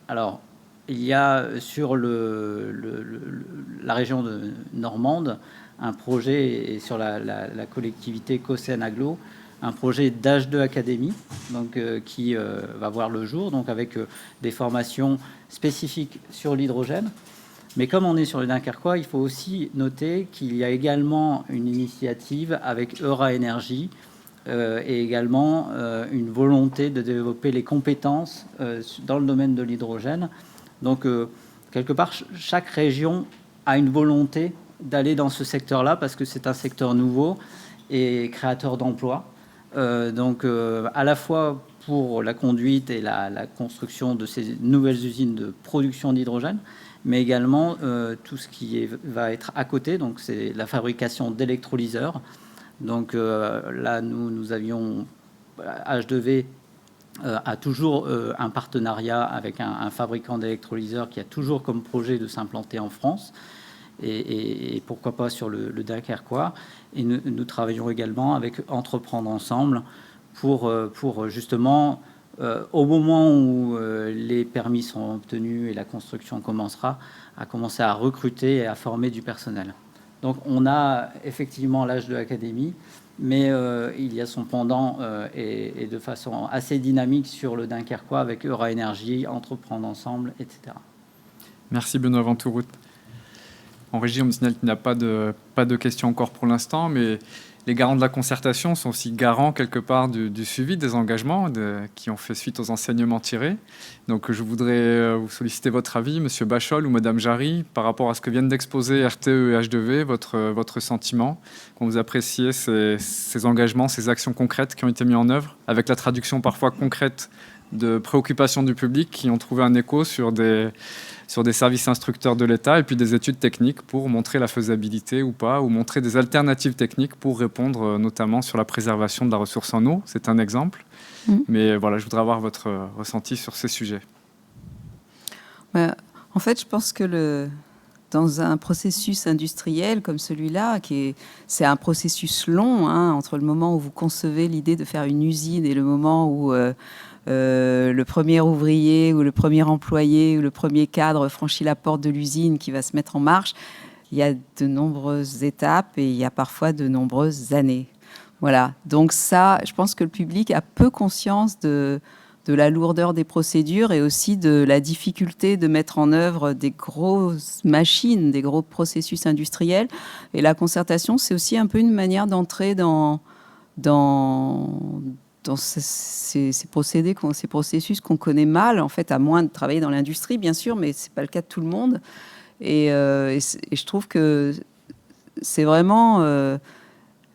alors il y a sur la région de Normande un projet, et sur la collectivité Caussène-Aglo, un projet d'H2 Academy, donc, qui va voir le jour, donc avec des formations spécifiques sur l'hydrogène. Mais comme on est sur le Dunkerquois, il faut aussi noter qu'il y a également une initiative avec Eura Énergie et également une volonté de développer les compétences dans le domaine de l'hydrogène. Donc, quelque part, chaque région a une volonté d'aller dans ce secteur-là parce que c'est un secteur nouveau et créateur d'emplois. Donc, à la fois pour la conduite et la construction de ces nouvelles usines de production d'hydrogène, mais également tout ce qui va être à côté, donc c'est la fabrication d'électrolyseurs. Donc là, nous avions H2V a toujours un partenariat avec un fabricant d'électrolyseurs qui a toujours comme projet de s'implanter en France et pourquoi pas sur le Dunkerquois. Et nous travaillons également avec Entreprendre Ensemble pour justement, au moment où les permis seront obtenus et la construction commencera, à commencer à recruter et à former du personnel. Donc on a effectivement l'H2 Academy, mais il y a son pendant et de façon assez dynamique sur le Dunkerquois avec Eura Énergie, Entreprendre Ensemble, etc. Merci Benoît Ventouroute. En régie, on me signale qu'il n'y a pas de questions encore pour l'instant, mais les garants de la concertation sont aussi garants quelque part du suivi des engagements qui ont fait suite aux enseignements tirés. Donc je voudrais vous solliciter votre avis, Monsieur Bachol ou Madame Jarry, par rapport à ce que viennent d'exposer RTE et H2V, votre sentiment, quand vous appréciez ces engagements, ces actions concrètes qui ont été mises en œuvre, avec la traduction parfois concrète de préoccupations du public qui ont trouvé un écho sur des services instructeurs de l'État et puis des études techniques pour montrer la faisabilité ou pas, ou montrer des alternatives techniques pour répondre notamment sur la préservation de la ressource en eau. C'est un exemple. Mais voilà, je voudrais avoir votre ressenti sur ces sujets. En fait, je pense que dans un processus industriel comme celui-là, c'est un processus long, hein, entre le moment où vous concevez l'idée de faire une usine et le moment où le premier ouvrier ou le premier employé ou le premier cadre franchit la porte de l'usine qui va se mettre en marche. Il y a de nombreuses étapes et il y a parfois de nombreuses années. Voilà. Donc ça, je pense que le public a peu conscience de la lourdeur des procédures et aussi de la difficulté de mettre en œuvre des grosses machines, des gros processus industriels. Et la concertation, c'est aussi un peu une manière d'entrer dans ces procédés, ces processus qu'on connaît mal, en fait, à moins de travailler dans l'industrie, bien sûr, mais ce n'est pas le cas de tout le monde. Et je trouve que c'est vraiment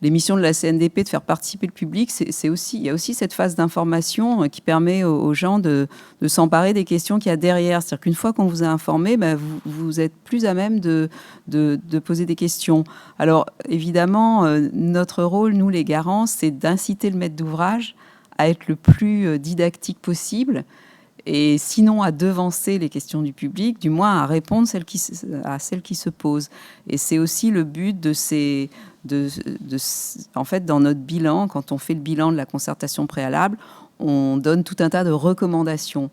les missions de la CNDP de faire participer le public. Il y a aussi cette phase d'information qui permet aux gens de s'emparer des questions qu'il y a derrière. C'est-à-dire qu'une fois qu'on vous a informé, vous êtes plus à même de poser des questions. Alors évidemment, notre rôle, nous les garants, c'est d'inciter le maître d'ouvrage à être le plus didactique possible, et sinon à devancer les questions du public, du moins à répondre à celles qui se posent. Et c'est aussi le but en fait, dans notre bilan, quand on fait le bilan de la concertation préalable, on donne tout un tas de recommandations.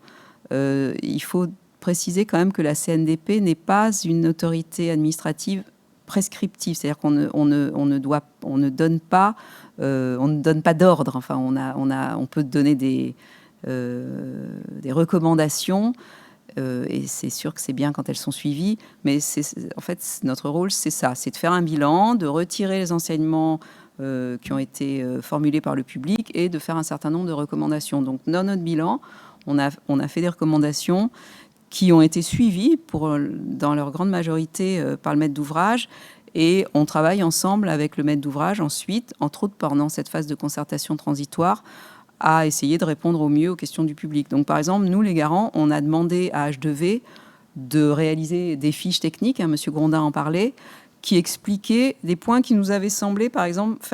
Il faut préciser quand même que la CNDP n'est pas une autorité administrative prescriptive, c'est-à-dire qu'on ne donne pas d'ordre. Enfin, on peut donner des recommandations, et c'est sûr que c'est bien quand elles sont suivies, mais en fait, notre rôle, c'est ça, c'est de faire un bilan, de retirer les enseignements qui ont été formulés par le public et de faire un certain nombre de recommandations. Donc, dans notre bilan, on a fait des recommandations qui ont été suivies dans leur grande majorité par le maître d'ouvrage, et on travaille ensemble avec le maître d'ouvrage ensuite, entre autres pendant cette phase de concertation transitoire, à essayer de répondre au mieux aux questions du public. Donc, par exemple, nous, les garants, on a demandé à H2V de réaliser des fiches techniques, M. Grondin en parlait, qui expliquaient des points qui nous avaient semblé, par exemple,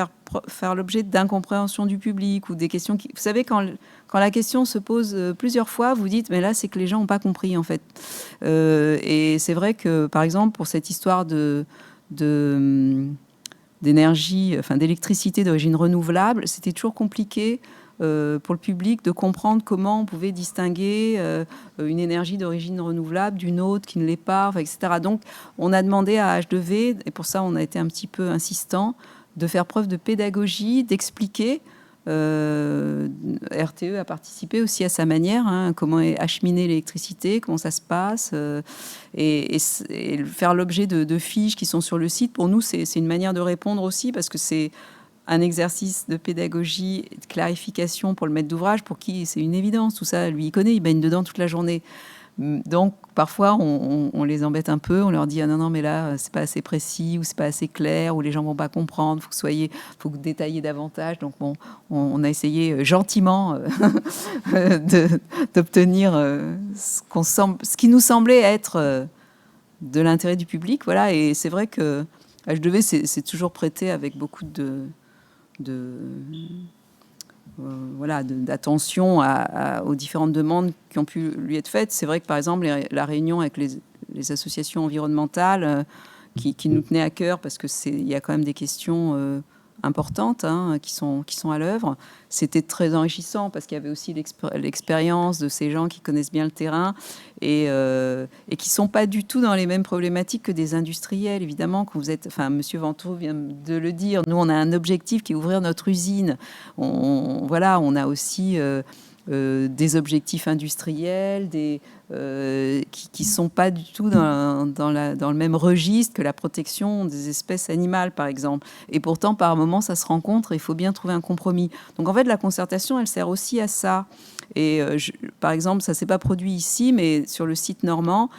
faire l'objet d'incompréhension du public, ou des questions qui... Vous savez, quand la question se pose plusieurs fois, vous dites, mais là, c'est que les gens n'ont pas compris, en fait. Et c'est vrai que, par exemple, pour cette histoire d'énergie, enfin d'électricité d'origine renouvelable, c'était toujours compliqué pour le public de comprendre comment on pouvait distinguer une énergie d'origine renouvelable d'une autre qui ne l'est pas, etc. Donc, on a demandé à H2V, et pour ça, on a été un petit peu insistant, de faire preuve de pédagogie, d'expliquer. RTE a participé aussi à sa manière, comment est acheminée l'électricité, comment ça se passe, et faire l'objet de fiches qui sont sur le site. Pour nous, c'est une manière de répondre aussi, parce que c'est un exercice de pédagogie et de clarification pour le maître d'ouvrage, pour qui c'est une évidence. Tout ça, lui, il connaît, il baigne dedans toute la journée. Donc, parfois, on les embête un peu, on leur dit « Ah non, mais là, c'est pas assez précis, ou c'est pas assez clair, ou les gens vont pas comprendre, faut que vous détaillez davantage. » Donc, bon, on a essayé gentiment d'obtenir ce qui nous semblait être de l'intérêt du public. Voilà, et c'est vrai que H2V s'est toujours prêté avec beaucoup d'attention aux différentes demandes qui ont pu lui être faites. C'est vrai que, par exemple, la réunion avec les associations environnementales qui nous tenaient à cœur, parce qu'il y a quand même des questions importantes qui sont à l'œuvre. C'était très enrichissant, parce qu'il y avait aussi l'expérience de ces gens qui connaissent bien le terrain et qui ne sont pas du tout dans les mêmes problématiques que des industriels, évidemment. Quand vous êtes, enfin, Monsieur Ventreau vient de le dire, nous, on a un objectif qui est ouvrir notre usine. On a aussi des objectifs industriels, qui ne sont pas du tout dans le même registre que la protection des espèces animales, par exemple. Et pourtant, par moment, ça se rencontre et il faut bien trouver un compromis. Donc, en fait, la concertation, elle sert aussi à ça. Et par exemple, ça ne s'est pas produit ici, mais sur le site normand,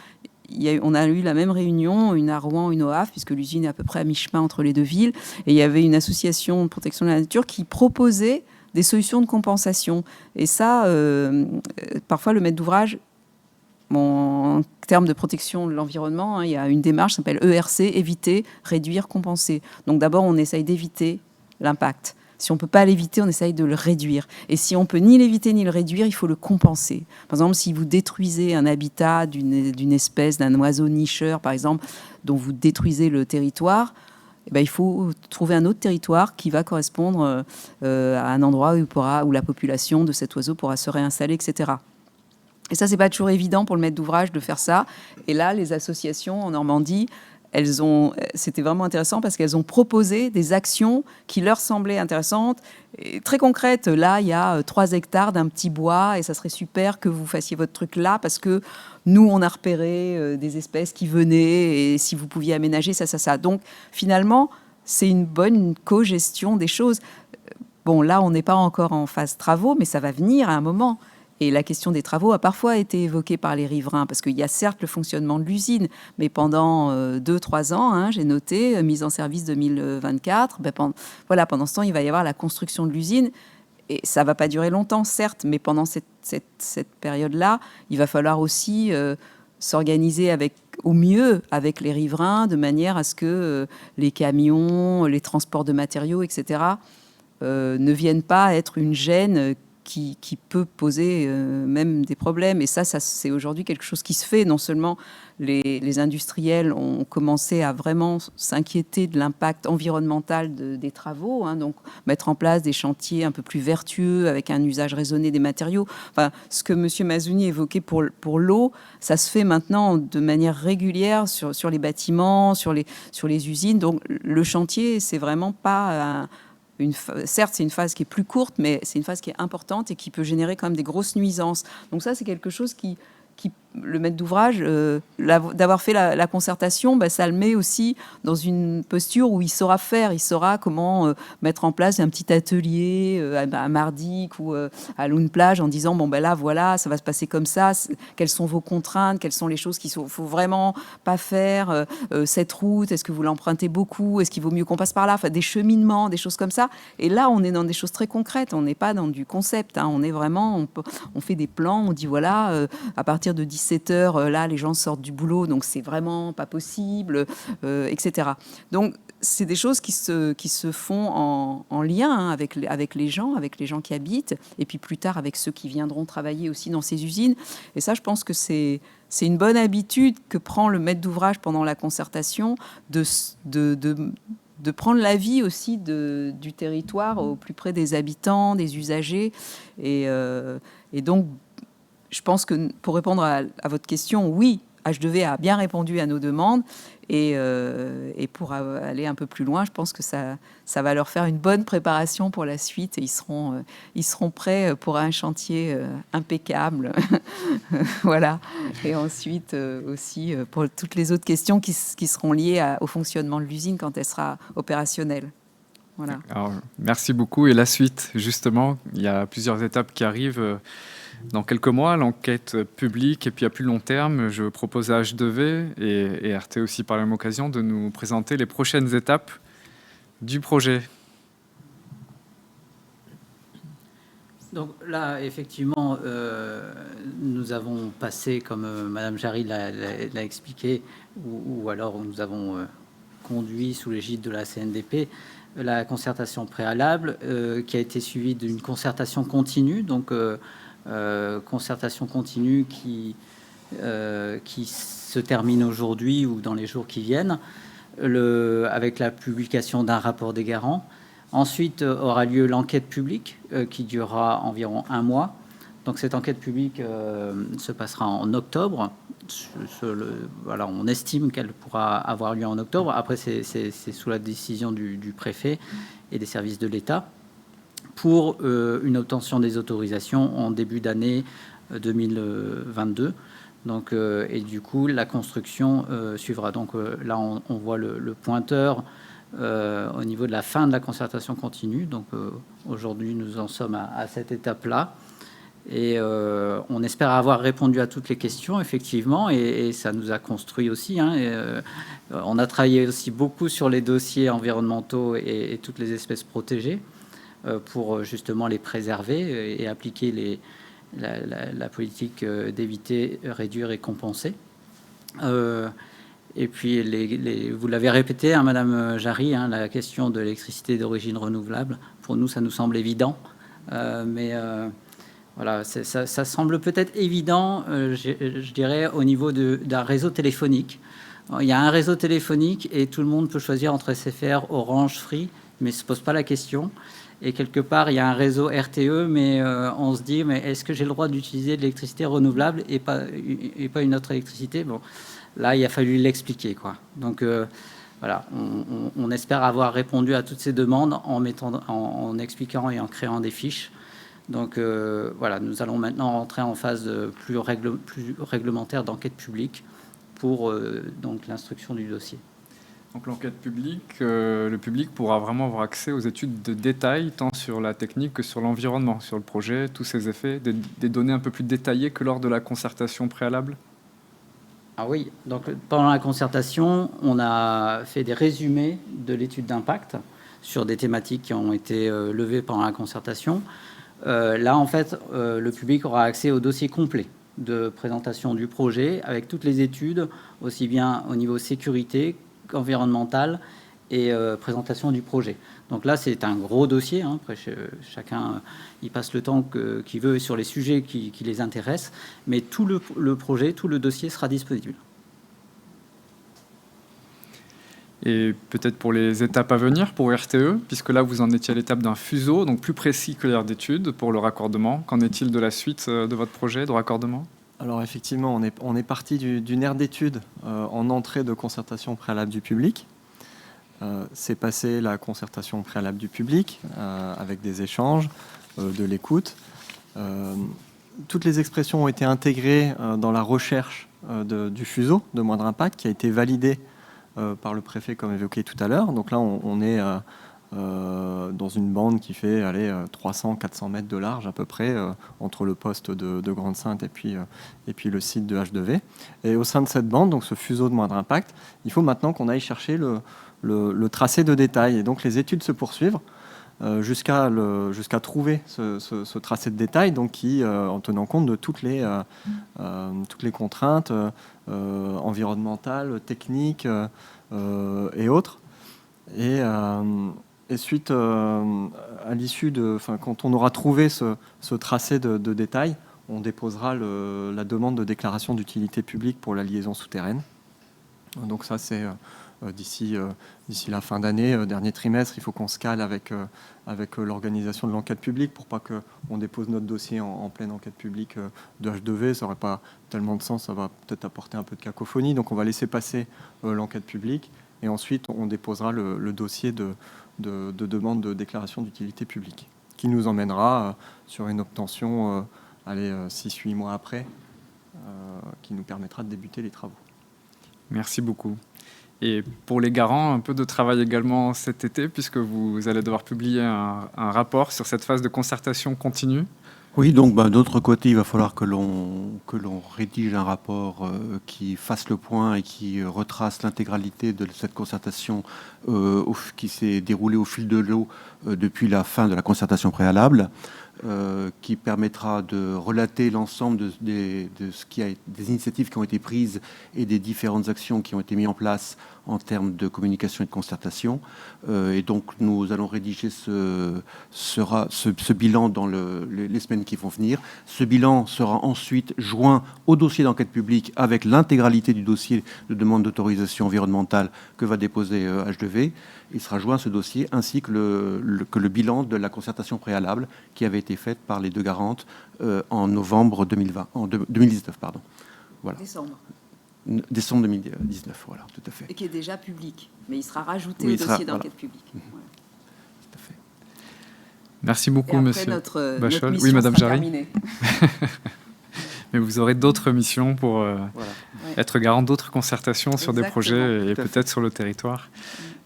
on a eu la même réunion, une à Rouen, une au Havre, puisque l'usine est à peu près à mi-chemin entre les deux villes. Et il y avait une association de protection de la nature qui proposait des solutions de compensation. Et ça, parfois, le maître d'ouvrage, en termes de protection de l'environnement, il y a une démarche qui s'appelle ERC, éviter, réduire, compenser. Donc d'abord, on essaye d'éviter l'impact. Si on ne peut pas l'éviter, on essaye de le réduire. Et si on ne peut ni l'éviter ni le réduire, il faut le compenser. Par exemple, si vous détruisez un habitat d'une espèce, d'un oiseau nicheur, par exemple, dont vous détruisez le territoire, il faut trouver un autre territoire qui va correspondre à un endroit où la population de cet oiseau pourra se réinstaller, etc. Et ça, c'est pas toujours évident pour le maître d'ouvrage de faire ça. Et là, les associations en Normandie, c'était vraiment intéressant parce qu'elles ont proposé des actions qui leur semblaient intéressantes et très concrètes. Là, il y a 3 hectares d'un petit bois et ça serait super que vous fassiez votre truc là parce que nous, on a repéré des espèces qui venaient et si vous pouviez aménager ça. Donc, finalement, c'est une bonne co-gestion des choses. Bon, là, on n'est pas encore en phase travaux, mais ça va venir à un moment. Et la question des travaux a parfois été évoquée par les riverains, parce qu'il y a certes le fonctionnement de l'usine, mais pendant 2-3 ans, hein, j'ai noté, mise en service 2024, pendant ce temps, il va y avoir la construction de l'usine. Et ça ne va pas durer longtemps, certes, mais pendant cette période-là, il va falloir aussi s'organiser au mieux avec les riverains, de manière à ce que les camions, les transports de matériaux, etc., ne viennent pas être une gêne qui peut poser même des problèmes. Et ça c'est aujourd'hui quelque chose qui se fait. Non seulement les industriels ont commencé à vraiment s'inquiéter de l'impact environnemental des travaux, hein, donc mettre en place des chantiers un peu plus vertueux avec un usage raisonné des matériaux. Enfin, ce que M. Mazzoni évoquait pour l'eau, ça se fait maintenant de manière régulière sur les bâtiments, sur les usines. Donc le chantier, c'est vraiment pas... certes, c'est une phase qui est plus courte, mais c'est une phase qui est importante et qui peut générer quand même des grosses nuisances. Donc ça, c'est quelque chose qui le maître d'ouvrage, d'avoir fait la concertation, ça le met aussi dans une posture où il saura faire, il saura comment mettre en place un petit atelier à Mardic ou à Lune Plage en disant, là, voilà, ça va se passer comme ça, quelles sont vos contraintes, quelles sont les choses qu'il ne faut vraiment pas faire, cette route, est-ce que vous l'empruntez beaucoup, est-ce qu'il vaut mieux qu'on passe par là, enfin, des cheminements, des choses comme ça. Et là, on est dans des choses très concrètes, on n'est pas dans du concept, hein, on est vraiment, on fait des plans, on dit, voilà, à partir de 17h, là, les gens sortent du boulot, donc c'est vraiment pas possible, etc. Donc, c'est des choses qui se font en lien, hein, avec les gens qui habitent, et puis plus tard avec ceux qui viendront travailler aussi dans ces usines. Et ça, je pense que c'est une bonne habitude que prend le maître d'ouvrage pendant la concertation de prendre l'avis aussi du territoire au plus près des habitants, des usagers. Et donc, je pense que pour répondre à votre question, oui, H2V a bien répondu à nos demandes. Et pour aller un peu plus loin, je pense que ça va leur faire une bonne préparation pour la suite. Et ils seront prêts pour un chantier impeccable. Voilà. Et ensuite aussi pour toutes les autres questions qui seront liées au fonctionnement de l'usine quand elle sera opérationnelle. Voilà. Alors, merci beaucoup. Et la suite, justement, il y a plusieurs étapes qui arrivent. Dans quelques mois, l'enquête publique, et puis à plus long terme, je propose à H2V et RT aussi par la même occasion de nous présenter les prochaines étapes du projet. Donc là, effectivement, nous avons passé, comme Madame Jarry l'a expliqué, ou alors nous avons conduit sous l'égide de la CNDP la concertation préalable, qui a été suivie d'une concertation continue, donc concertation continue qui se termine aujourd'hui ou dans les jours qui viennent, avec la publication d'un rapport des garants. Ensuite aura lieu l'enquête publique qui durera environ 1 mois. Donc cette enquête publique se passera en octobre. Voilà, on estime qu'elle pourra avoir lieu en octobre. Après, c'est sous la décision du préfet et des services de l'État, pour une obtention des autorisations en début d'année 2022. Donc, et du coup, la construction suivra. Donc là, on voit le pointeur au niveau de la fin de la concertation continue. Donc aujourd'hui, nous en sommes à cette étape-là. Et on espère avoir répondu à toutes les questions, effectivement, et ça nous a construit aussi. Hein, on a travaillé aussi beaucoup sur les dossiers environnementaux et toutes les espèces protégées, pour justement les préserver et appliquer la politique d'éviter, réduire et compenser. Et puis, vous l'avez répété, hein, Madame Jarry, hein, la question de l'électricité d'origine renouvelable, pour nous, ça nous semble évident. Mais voilà, ça semble peut-être évident, je dirais, au niveau d'un réseau téléphonique. Il y a un réseau téléphonique et tout le monde peut choisir entre SFR, Orange, Free, mais ne se pose pas la question. Et quelque part, il y a un réseau RTE, mais on se dit, mais est-ce que j'ai le droit d'utiliser de l'électricité renouvelable et pas une autre électricité? Bon, là, il a fallu l'expliquer, quoi. Donc, voilà, on espère avoir répondu à toutes ces demandes en expliquant et en créant des fiches. Donc, voilà, nous allons maintenant rentrer en phase plus réglementaire d'enquête publique pour donc l'instruction du dossier. Donc l'enquête publique, le public pourra vraiment avoir accès aux études de détail, tant sur la technique que sur l'environnement, sur le projet, tous ses effets, des données un peu plus détaillées que lors de la concertation préalable. Ah oui, donc pendant la concertation, on a fait des résumés de l'étude d'impact sur des thématiques qui ont été levées pendant la concertation. Là, en fait, le public aura accès au dossier complet de présentation du projet avec toutes les études, aussi bien au niveau sécurité qu'environnemental et présentation du projet. Donc là, c'est un gros dossier. Hein. Après, chacun y passe le temps qu'il veut sur les sujets qui les intéressent. Mais tout le projet, tout le dossier sera disponible. Et peut-être pour les étapes à venir, pour RTE, puisque là, vous en étiez à l'étape d'un fuseau, donc plus précis que l'aire d'étude pour le raccordement. Qu'en est-il de la suite de votre projet de raccordement ? Alors effectivement, on est parti d'une aire d'étude en entrée de concertation préalable du public. C'est passé la concertation préalable du public avec des échanges, de l'écoute. Toutes les expressions ont été intégrées dans la recherche du fuseau de moindre impact qui a été validé par le préfet comme évoqué tout à l'heure. Donc là, on est dans une bande qui fait 300-400 mètres de large à peu près entre le poste de Grande-Synthe et puis le site de H2V. Et au sein de cette bande, donc ce fuseau de moindre impact, il faut maintenant qu'on aille chercher le tracé de détail. Et donc les études se poursuivent jusqu'à trouver ce tracé de détail, donc qui, en tenant compte de toutes les contraintes environnementales, techniques et autres. Et suite à l'issue quand on aura trouvé ce tracé de détail, on déposera la demande de déclaration d'utilité publique pour la liaison souterraine. Donc ça, c'est d'ici la fin d'année, dernier trimestre, il faut qu'on se cale avec l'organisation de l'enquête publique pour pas qu'on dépose notre dossier en pleine enquête publique de H2V. Ça n'aurait pas tellement de sens, ça va peut-être apporter un peu de cacophonie. Donc on va laisser passer l'enquête publique et ensuite on déposera le dossier de demande de déclaration d'utilité publique qui nous emmènera sur une obtention 6-8 mois après qui nous permettra de débuter les travaux. Merci beaucoup. Et pour les garants, un peu de travail également cet été, puisque vous allez devoir publier un rapport sur cette phase de concertation continue. Oui, donc d'autre côté, il va falloir que l'on rédige un rapport qui fasse le point et qui retrace l'intégralité de cette concertation qui s'est déroulée au fil de l'eau depuis la fin de la concertation préalable, qui permettra de relater l'ensemble des initiatives qui ont été prises et des différentes actions qui ont été mises en place en termes de communication et de concertation. Et donc, nous allons rédiger ce bilan dans les semaines qui vont venir. Ce bilan sera ensuite joint au dossier d'enquête publique avec l'intégralité du dossier de demande d'autorisation environnementale que va déposer H2V. Il sera joint à ce dossier ainsi que le bilan de la concertation préalable qui avait été faite par les deux garantes en novembre 2019. Pardon. Voilà. Décembre 2019, voilà, tout à fait. Et qui est déjà public, mais il sera rajouté au dossier d'enquête publique. Voilà. Tout à fait. Merci beaucoup, monsieur notre Bachol. mission Oui, madame sera Jarry. terminée. Mais vous aurez d'autres missions pour être garant d'autres concertations sur des projets et peut-être sur le territoire.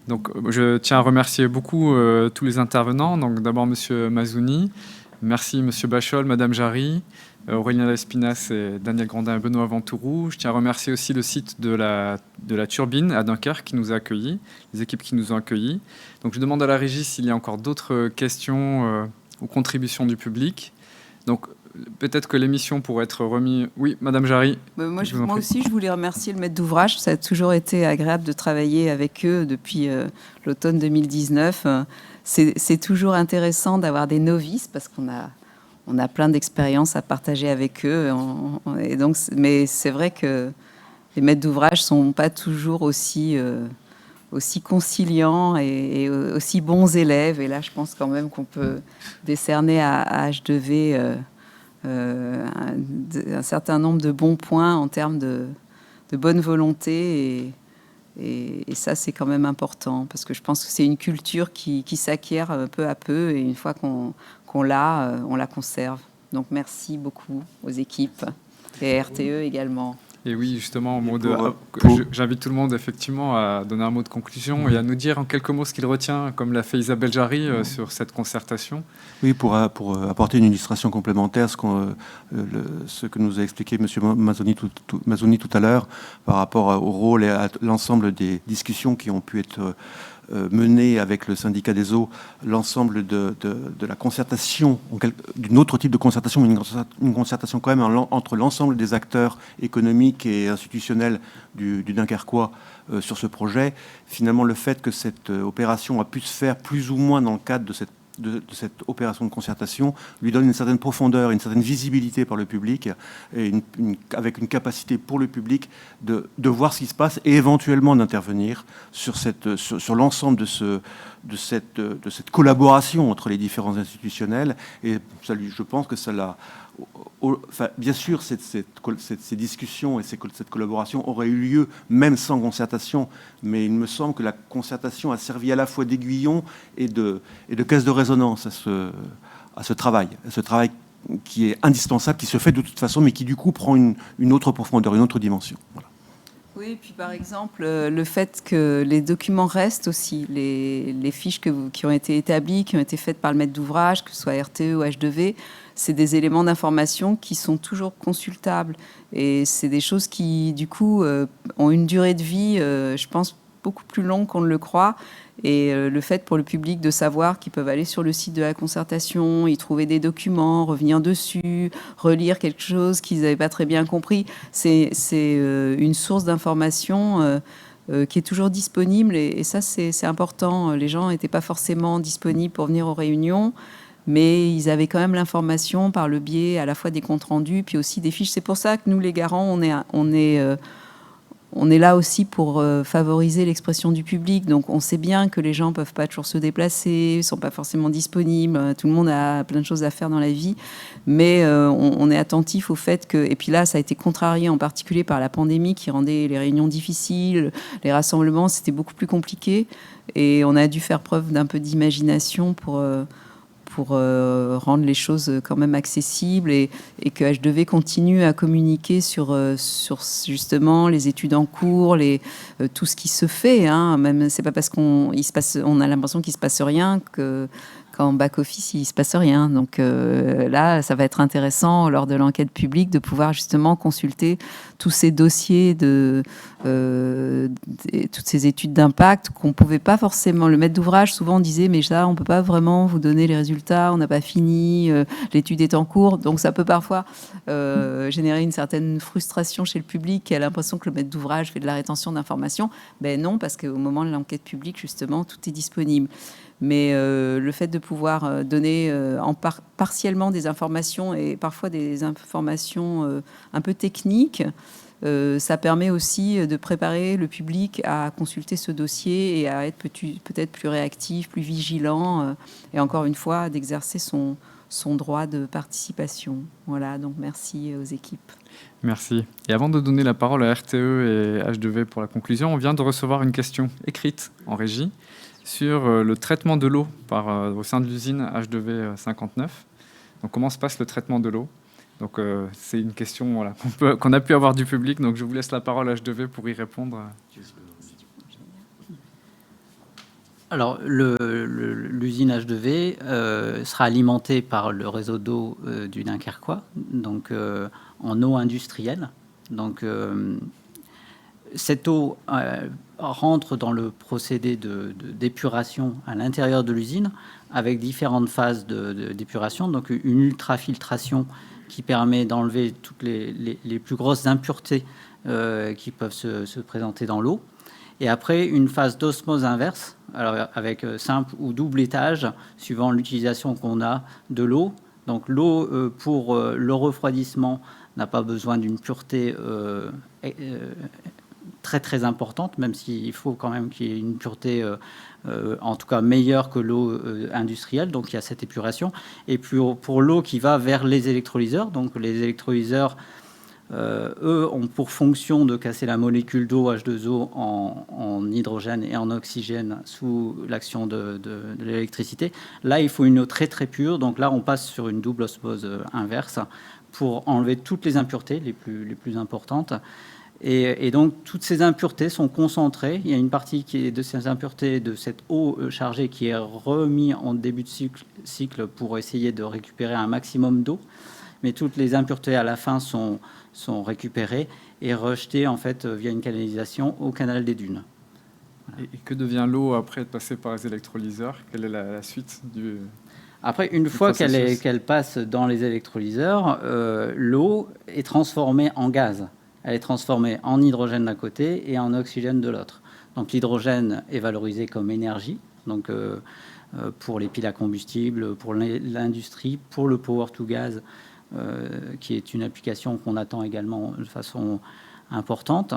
Donc, je tiens à remercier beaucoup tous les intervenants. Donc, d'abord, monsieur Mazouni. Merci, monsieur Bachol, madame Jarry, Aurélien Lespinasse et Daniel Grandin et Benoît Ventourou. Je tiens à remercier aussi le site de la Turbine à Dunkerque qui nous a accueillis, les équipes qui nous ont accueillis. Donc, je demande à la régie s'il y a encore d'autres questions ou contributions du public. Donc, peut-être que l'émission pourrait être remise... Oui, madame Jarry. Moi aussi, je voulais remercier le maître d'ouvrage. Ça a toujours été agréable de travailler avec eux depuis l'automne 2019. C'est toujours intéressant d'avoir des novices parce qu'on a plein d'expériences à partager avec eux. Et donc, mais c'est vrai que les maîtres d'ouvrage ne sont pas toujours aussi conciliants et aussi bons élèves. Et là, je pense quand même qu'on peut décerner à H2V un certain nombre de bons points en termes de bonne volonté. Et ça, c'est quand même important parce que je pense que c'est une culture qui s'acquiert peu à peu. Et une fois qu'on l'a, on la conserve. Donc, merci beaucoup aux équipes et à RTE également. Et oui, justement, en mot j'invite tout le monde effectivement à donner un mot de conclusion et à nous dire en quelques mots ce qu'il retient, comme l'a fait Isabelle Jarry, sur cette concertation. Oui, pour apporter une illustration complémentaire, ce que nous a expliqué M. Mazzoni tout à l'heure par rapport au rôle et à l'ensemble des discussions qui ont pu être menées avec le syndicat des eaux, l'ensemble de la concertation, d'une autre type de concertation, mais une concertation quand même entre l'ensemble des acteurs économiques et institutionnels du Dunkerquois sur ce projet. Finalement, le fait que cette opération a pu se faire plus ou moins dans le cadre de cette opération de concertation lui donne une certaine profondeur, une certaine visibilité par le public, et avec une capacité pour le public de voir ce qui se passe et éventuellement d'intervenir sur l'ensemble de cette collaboration entre les différents institutionnels. Et je pense que ça l'a... Enfin, bien sûr, ces discussions et cette collaboration auraient eu lieu même sans concertation, mais il me semble que la concertation a servi à la fois d'aiguillon et de caisse de résonance à ce travail qui est indispensable, qui se fait de toute façon, mais qui du coup prend une autre profondeur, une autre dimension. Voilà. Oui, et puis par exemple, le fait que les documents restent aussi, les fiches qui ont été établies, qui ont été faites par le maître d'ouvrage, que ce soit RTE ou H2V, c'est des éléments d'information qui sont toujours consultables. Et c'est des choses qui, du coup, ont une durée de vie, je pense, beaucoup plus longue qu'on ne le croit. Et le fait pour le public de savoir qu'ils peuvent aller sur le site de la concertation, y trouver des documents, revenir dessus, relire quelque chose qu'ils n'avaient pas très bien compris, c'est une source d'information qui est toujours disponible. Et ça, c'est important. Les gens n'étaient pas forcément disponibles pour venir aux réunions, mais ils avaient quand même l'information par le biais à la fois des comptes rendus, puis aussi des fiches. C'est pour ça que nous, les garants, on est là aussi pour favoriser l'expression du public. Donc, on sait bien que les gens ne peuvent pas toujours se déplacer, ne sont pas forcément disponibles. Tout le monde a plein de choses à faire dans la vie. Mais on est attentif au fait que... Et puis là, ça a été contrarié en particulier par la pandémie qui rendait les réunions difficiles. Les rassemblements, c'était beaucoup plus compliqué. Et on a dû faire preuve d'un peu d'imagination pour rendre les choses quand même accessibles et que H2V continue à communiquer sur justement les études en cours, tout ce qui se fait. Hein. Même c'est pas parce on a l'impression qu'il se passe rien qu'en back-office, il ne se passe rien. Donc là, ça va être intéressant lors de l'enquête publique de pouvoir justement consulter tous ces dossiers, toutes ces études d'impact qu'on ne pouvait pas forcément... Le maître d'ouvrage souvent disait, mais ça, on ne peut pas vraiment vous donner les résultats, on n'a pas fini, l'étude est en cours. Donc ça peut parfois générer une certaine frustration chez le public qui a l'impression que le maître d'ouvrage fait de la rétention d'informations. Ben non, parce qu'au moment de l'enquête publique, justement, tout est disponible. Mais le fait de pouvoir donner partiellement des informations et parfois des informations un peu techniques, ça permet aussi de préparer le public à consulter ce dossier et à être peut-être plus réactif, plus vigilant et encore une fois d'exercer son droit de participation. Voilà, donc merci aux équipes. Merci. Et avant de donner la parole à RTE et H2V pour la conclusion, on vient de recevoir une question écrite en régie sur le traitement de l'eau au sein de l'usine H2V 59. Donc, comment se passe le traitement de l'eau ? Donc, c'est une question qu'on a pu avoir du public. Donc, je vous laisse la parole à H2V pour y répondre. Alors, l'usine H2V sera alimentée par le réseau d'eau du Dunkerquois, donc en eau industrielle. Donc, cette eau rentre dans le procédé d'épuration à l'intérieur de l'usine avec différentes phases d'épuration. Donc, une ultrafiltration qui permet d'enlever toutes les plus grosses impuretés qui peuvent se présenter dans l'eau. Et après, une phase d'osmose inverse, alors avec simple ou double étage, suivant l'utilisation qu'on a de l'eau. Donc l'eau, pour le refroidissement, n'a pas besoin d'une pureté très très importante, même s'il faut quand même qu'il y ait une pureté en tout cas meilleure que l'eau industrielle. Donc il y a cette épuration. Et puis pour l'eau qui va vers les électrolyseurs, donc les électrolyseurs eux ont pour fonction de casser la molécule d'eau H2O en hydrogène et en oxygène sous l'action de l'électricité. Là, il faut une eau très très pure. Donc là, on passe sur une double osmose inverse pour enlever toutes les impuretés les plus importantes. Et donc, toutes ces impuretés sont concentrées. Il y a une partie qui est de ces impuretés, de cette eau chargée, qui est remise en début de cycle pour essayer de récupérer un maximum d'eau. Mais toutes les impuretés à la fin sont récupérées et rejetées en fait via une canalisation au canal des Dunes. Voilà. Et que devient l'eau après être passée par les électrolyseurs? Quelle est la suite du... Après, une fois qu'elle passe dans les électrolyseurs, l'eau est transformée en gaz. Elle est transformée en hydrogène d'un côté et en oxygène de l'autre. Donc l'hydrogène est valorisé comme énergie, donc pour les piles à combustible, pour l'industrie, pour le power to gaz, qui est une application qu'on attend également de façon importante.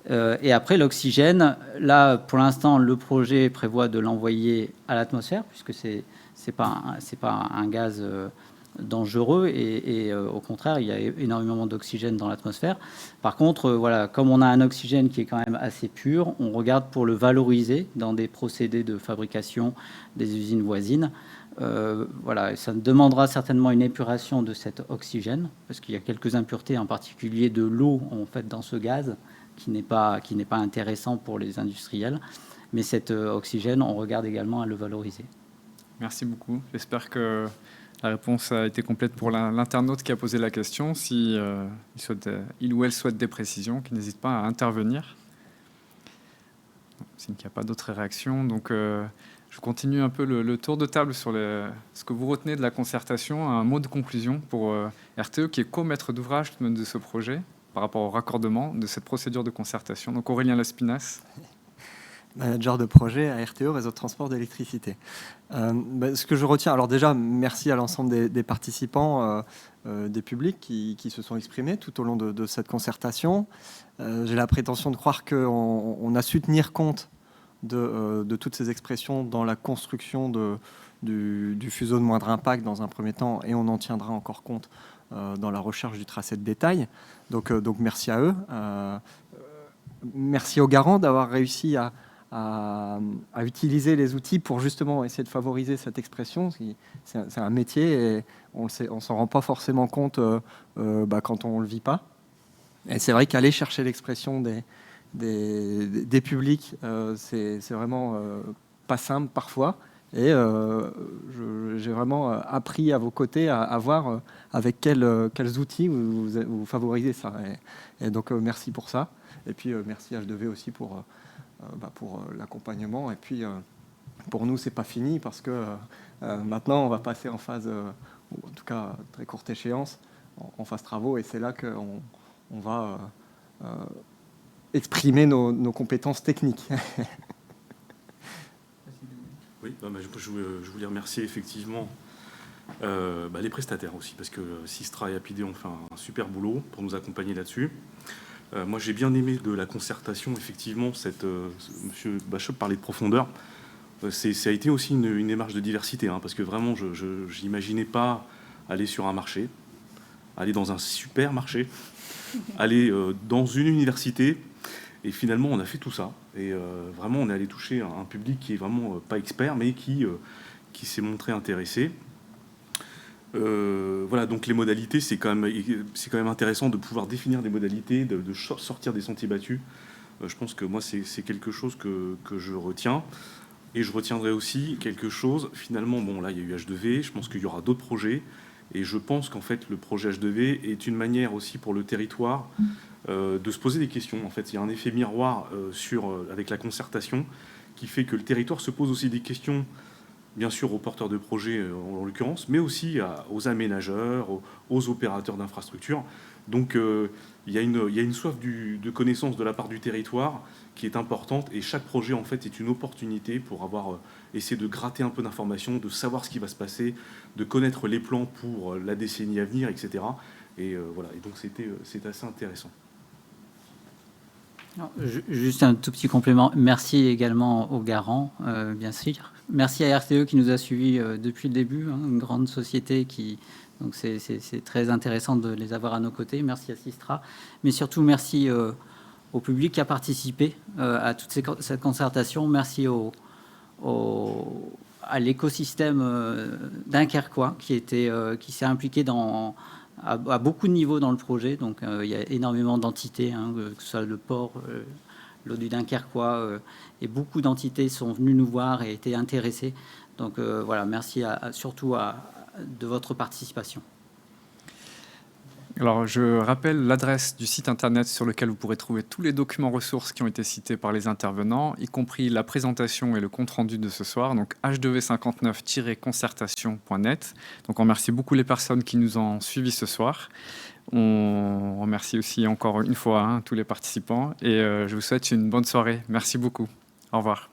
Et après l'oxygène, là pour l'instant le projet prévoit de l'envoyer à l'atmosphère, puisque c'est pas un gaz dangereux et au contraire il y a énormément d'oxygène dans l'atmosphère. Par contre, voilà, comme on a un oxygène qui est quand même assez pur, on regarde pour le valoriser dans des procédés de fabrication des usines voisines. Voilà, ça demandera certainement une épuration de cet oxygène parce qu'il y a quelques impuretés, en particulier de l'eau en fait dans ce gaz qui n'est pas intéressant pour les industriels. Mais cet oxygène, on regarde également à le valoriser. Merci beaucoup. J'espère que la réponse a été complète pour l'internaute qui a posé la question. Si il ou elle souhaite des précisions, qu'il n'hésite pas à intervenir. S'il n'y a pas d'autres réactions, donc je continue un peu le tour de table sur ce que vous retenez de la concertation. Un mot de conclusion pour RTE, qui est co-maître d'ouvrage de ce projet par rapport au raccordement de cette procédure de concertation. Donc Aurélien Lespinasse. Manager de projet à RTE, Réseau de transport d'électricité. Ce que je retiens, alors déjà, merci à l'ensemble des participants, des publics qui se sont exprimés tout au long de cette concertation. J'ai la prétention de croire qu'on a su tenir compte de toutes ces expressions dans la construction du fuseau de moindre impact dans un premier temps, et on en tiendra encore compte dans la recherche du tracé de détail. Donc merci à eux. Merci aux garants d'avoir réussi à utiliser les outils pour justement essayer de favoriser cette expression. C'est un métier et on ne s'en rend pas forcément compte quand on ne le vit pas. Et c'est vrai qu'aller chercher l'expression des publics, c'est vraiment pas simple parfois. Et j'ai vraiment appris à vos côtés à voir avec quels outils vous favorisez ça. Et donc merci pour ça. Et puis merci H2V aussi pour l'accompagnement. Et puis pour nous c'est pas fini parce que maintenant on va passer en phase, ou en tout cas très courte échéance, en phase travaux, et c'est là qu'on va exprimer nos compétences techniques. Oui, je voulais remercier effectivement les prestataires aussi, parce que Systra et Apidé ont fait un super boulot pour nous accompagner là-dessus. Moi, j'ai bien aimé de la concertation, effectivement, Monsieur Bachop parlait de profondeur. Ça a été aussi une démarche de diversité, parce que vraiment, je n'imaginais pas aller sur un marché, aller dans un supermarché, aller dans une université, et finalement, on a fait tout ça. Et vraiment, on est allé toucher un public qui est vraiment pas expert, mais qui s'est montré intéressé. Voilà, donc les modalités, c'est quand même intéressant de pouvoir définir des modalités, de sortir des sentiers battus. Je pense que moi, c'est quelque chose que je retiens. Et je retiendrai aussi quelque chose, finalement, bon, là, il y a eu H2V, je pense qu'il y aura d'autres projets. Et je pense qu'en fait, le projet H2V est une manière aussi pour le territoire de se poser des questions. En fait, il y a un effet miroir avec la concertation qui fait que le territoire se pose aussi des questions, bien sûr aux porteurs de projets en l'occurrence, mais aussi aux aménageurs, aux opérateurs d'infrastructures. Donc il y a une soif de connaissance de la part du territoire qui est importante, et chaque projet en fait est une opportunité pour essayer de gratter un peu d'informations, de savoir ce qui va se passer, de connaître les plans pour la décennie à venir, etc. Et voilà, et donc c'est assez intéressant. Juste un tout petit complément. Merci également aux garants, bien sûr, Merci à RTE qui nous a suivis depuis le début, hein, une grande société qui... Donc c'est très intéressant de les avoir à nos côtés. Merci à Sistra. Mais surtout, merci au public qui a participé à toute cette concertation. Merci à l'écosystème dunkerquois qui s'est impliqué à beaucoup de niveaux dans le projet. Donc il y a énormément d'entités, hein, que ce soit le port, l'eau du Dunkerquois, et beaucoup d'entités sont venues nous voir et étaient intéressées. Donc voilà, merci surtout de votre participation. Alors, je rappelle l'adresse du site internet sur lequel vous pourrez trouver tous les documents ressources qui ont été cités par les intervenants, y compris la présentation et le compte-rendu de ce soir, donc h2v59-concertation.net. Donc, on remercie beaucoup les personnes qui nous ont suivis ce soir. On remercie aussi encore une fois tous les participants et je vous souhaite une bonne soirée. Merci beaucoup. Au revoir.